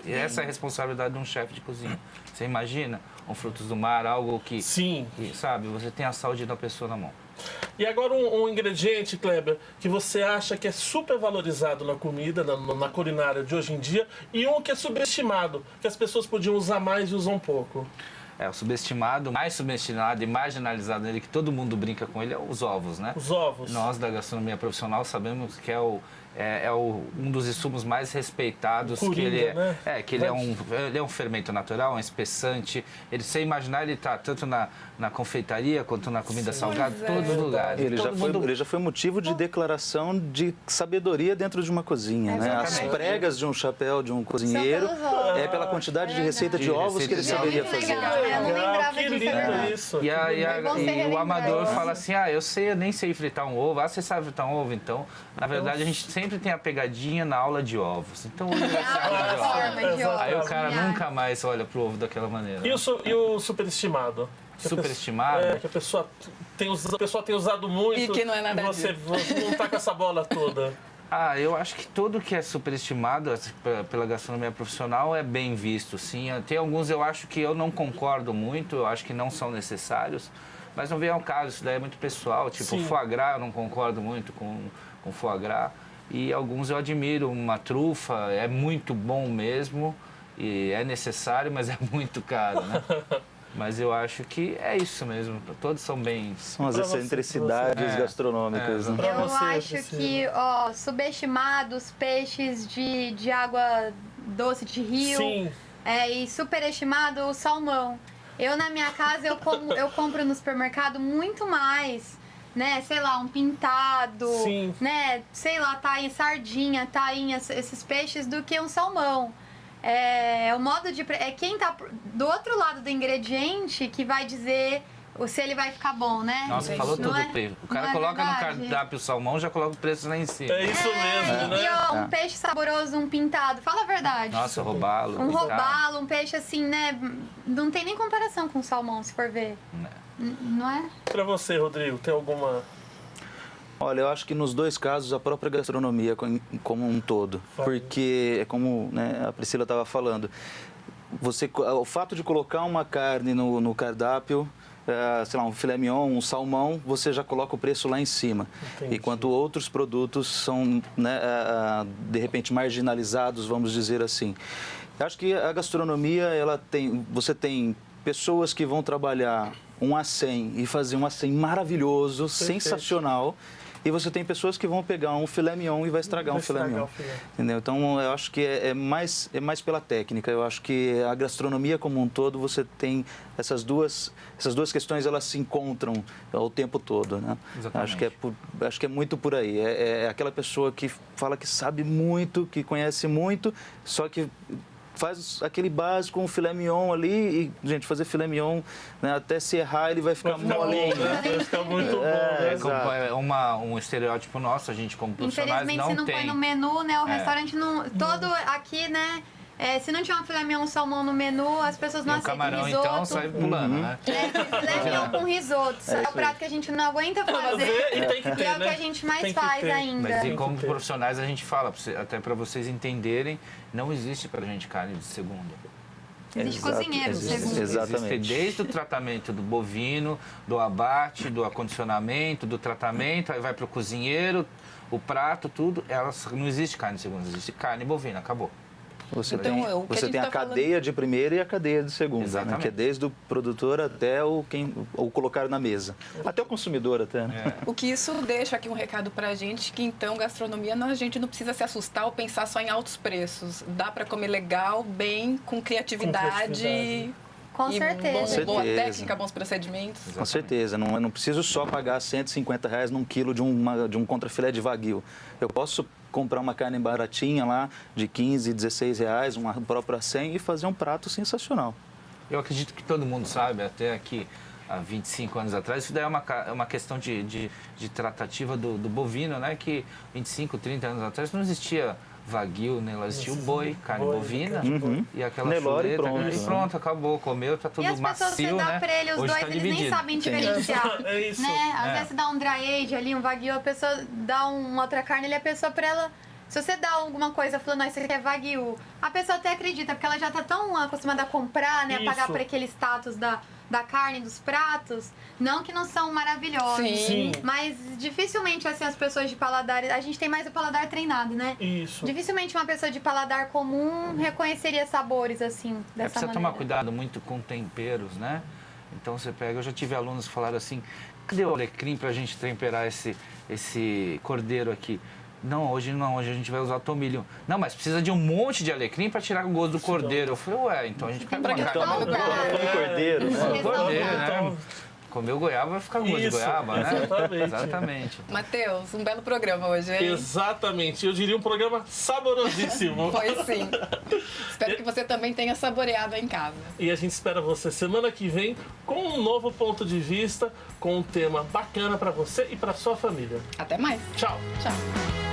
E essa é a responsabilidade de um chefe de cozinha. Você imagina um frutos do mar, algo que, sabe, você tem a saúde da pessoa na mão. E agora um ingrediente, Kleber, que você acha que é super valorizado na comida, na culinária de hoje em dia, e um que é subestimado, que as pessoas podiam usar mais e usam pouco. O subestimado, mais subestimado e marginalizado nele, que todo mundo brinca com ele, é os ovos, né? Os ovos. Nós, da gastronomia profissional, sabemos que é um dos insumos mais respeitados. Coringa, que ele né? Que ele é um fermento natural, um espessante. Você imaginar, ele está tanto na confeitaria quanto na comida salgada, em todos os lugares. Ele já foi motivo de declaração de sabedoria dentro de uma cozinha, né? As pregas de um chapéu de um cozinheiro é pela quantidade de receita de ovos que ele saberia fazer. Eu não lembrava disso. E o amador fala assim, eu nem sei fritar um ovo. Você sabe fritar um ovo? Então, na verdade, a gente sempre tem a pegadinha na aula de ovos. Então, hoje vai ser aula de ovos. Aí o cara nunca mais olha pro ovo daquela maneira. E o superestimado? Superestimado? Que a pessoa tem usado muito e que não é nada você não tá com essa bola toda. Eu acho que tudo que é superestimado pela gastronomia profissional é bem visto, sim. Tem alguns eu acho que eu não concordo muito, eu acho que não são necessários, mas não vem ao caso, isso daí é muito pessoal, tipo foie gras, eu não concordo muito com foie gras, e alguns eu admiro, uma trufa é muito bom mesmo, e é necessário, mas é muito caro, né? Mas eu acho que é isso mesmo, todos são bem... São as excentricidades gastronômicas. Né? Eu acho que, subestimados peixes de água doce de rio. Sim. E superestimado o salmão. Eu, na minha casa, eu compro no supermercado muito mais, né? Sei lá, um pintado, né? Sei lá, sardinha, tainha, esses peixes, do que um salmão. O modo de... É quem tá do outro lado do ingrediente que vai dizer se ele vai ficar bom, né? Nossa, falou tudo. O cara coloca no cardápio o salmão, já coloca o preço lá em cima. É isso mesmo, né? E um peixe saboroso, um pintado. Fala a verdade. Nossa, robalo. Um robalo, um peixe assim, né? Não tem nem comparação com o salmão, se for ver. Não é? Pra você, Rodrigo, tem alguma... Olha, eu acho que nos dois casos a própria gastronomia como um todo, porque é como a Priscila estava falando, o fato de colocar uma carne no cardápio sei lá, um filé mignon, um salmão, você já coloca o preço lá em cima. Entendi. Enquanto outros produtos são, né, de repente, marginalizados, vamos dizer assim. Eu acho que a gastronomia, você tem pessoas que vão trabalhar um acém e fazer um acém maravilhoso, sensacional. E você tem pessoas que vão pegar um filé mignon e vai estragar um filé mignon. Entendeu? Então, eu acho que é mais pela técnica. Eu acho que a gastronomia como um todo, você tem essas duas questões, elas se encontram o tempo todo, né? Acho que é muito por aí. É aquela pessoa que fala que sabe muito, que conhece muito, só que faz aquele básico, um filé mignon ali e, gente, fazer filé mignon, né, até se errar, ele vai ficar molinho. Vai ficar muito bom, né? É um estereótipo nosso, a gente como profissionais não tem. Infelizmente, se não põe no menu, né, o restaurante não... Todo aqui, né... se não tiver um filé mignon salmão no menu, as pessoas não aceitam camarão, risoto. então, sai pulando, né? Filé mignon com risoto. É o prato que a gente não aguenta fazer. E tem que ter, é o que a gente mais faz ainda. Mas e como profissionais a gente fala, até para vocês entenderem, não existe pra gente carne de segunda. Existe cozinheiro, segundo. Exatamente. Existe desde o tratamento do bovino, do abate, do acondicionamento, do tratamento, aí vai para o cozinheiro, o prato, tudo. Não existe carne de segunda, existe carne bovina, acabou. Você tem a cadeia de primeira e a cadeia de segunda, né? Que é desde o produtor até o colocar na mesa. Até o consumidor até, né? O que isso deixa aqui um recado pra gente, que então gastronomia, a gente não precisa se assustar ou pensar só em altos preços. Dá pra comer legal, bem, com criatividade. Com certeza. Boa técnica, bons procedimentos. Exatamente. Com certeza. Não preciso só pagar R$150 num quilo de um contrafilé de wagyu. Eu posso comprar uma carne baratinha lá de R$15, R$16, uma própria acém e fazer um prato sensacional. Eu acredito que todo mundo sabe, até aqui há 25 anos atrás, isso daí é uma questão de tratativa do bovino, né? Que 25, 30 anos atrás não existia wagyu, né? Lá existia o boi, carne bovina e aquela Nelore chuleta. E pronto, acabou, comeu, tá tudo macio, né? E as pessoas, você dá pra ele, os Hoje dois, tá eles dividido. nem sabem diferenciar. É isso. Né? Às vezes você dá um dry age ali, um wagyu, a pessoa dá uma outra carne, ele a pessoa pra ela... Se você dá alguma coisa falando, isso aqui é wagyu, a pessoa até acredita, porque ela já tá tão acostumada a comprar, né? A pagar por aquele status da carne, dos pratos. Não que não são maravilhosos. Sim. Mas dificilmente, assim, as pessoas de paladar... A gente tem mais o paladar treinado, né? Isso. Dificilmente uma pessoa de paladar comum reconheceria sabores, assim, dessa Precisa maneira. tomar cuidado muito com temperos, né? Então você pega... Eu já tive alunos que falaram assim, cadê o alecrim pra gente temperar esse cordeiro aqui? Não, hoje a gente vai usar tomilho. Não, mas precisa de um monte de alecrim para tirar o gosto do cordeiro. Eu falei, então a gente pega uma carne do cordeiro, né? Cordeiro, né? Comer o goiaba vai ficar gosto de goiaba, né? Exatamente. Matheus, um belo programa hoje, hein? Exatamente. Eu diria um programa saborosíssimo. Foi sim. Espero que você também tenha saboreado em casa. E a gente espera você semana que vem com um novo ponto de vista, com um tema bacana para você e para sua família. Até mais. Tchau. Tchau.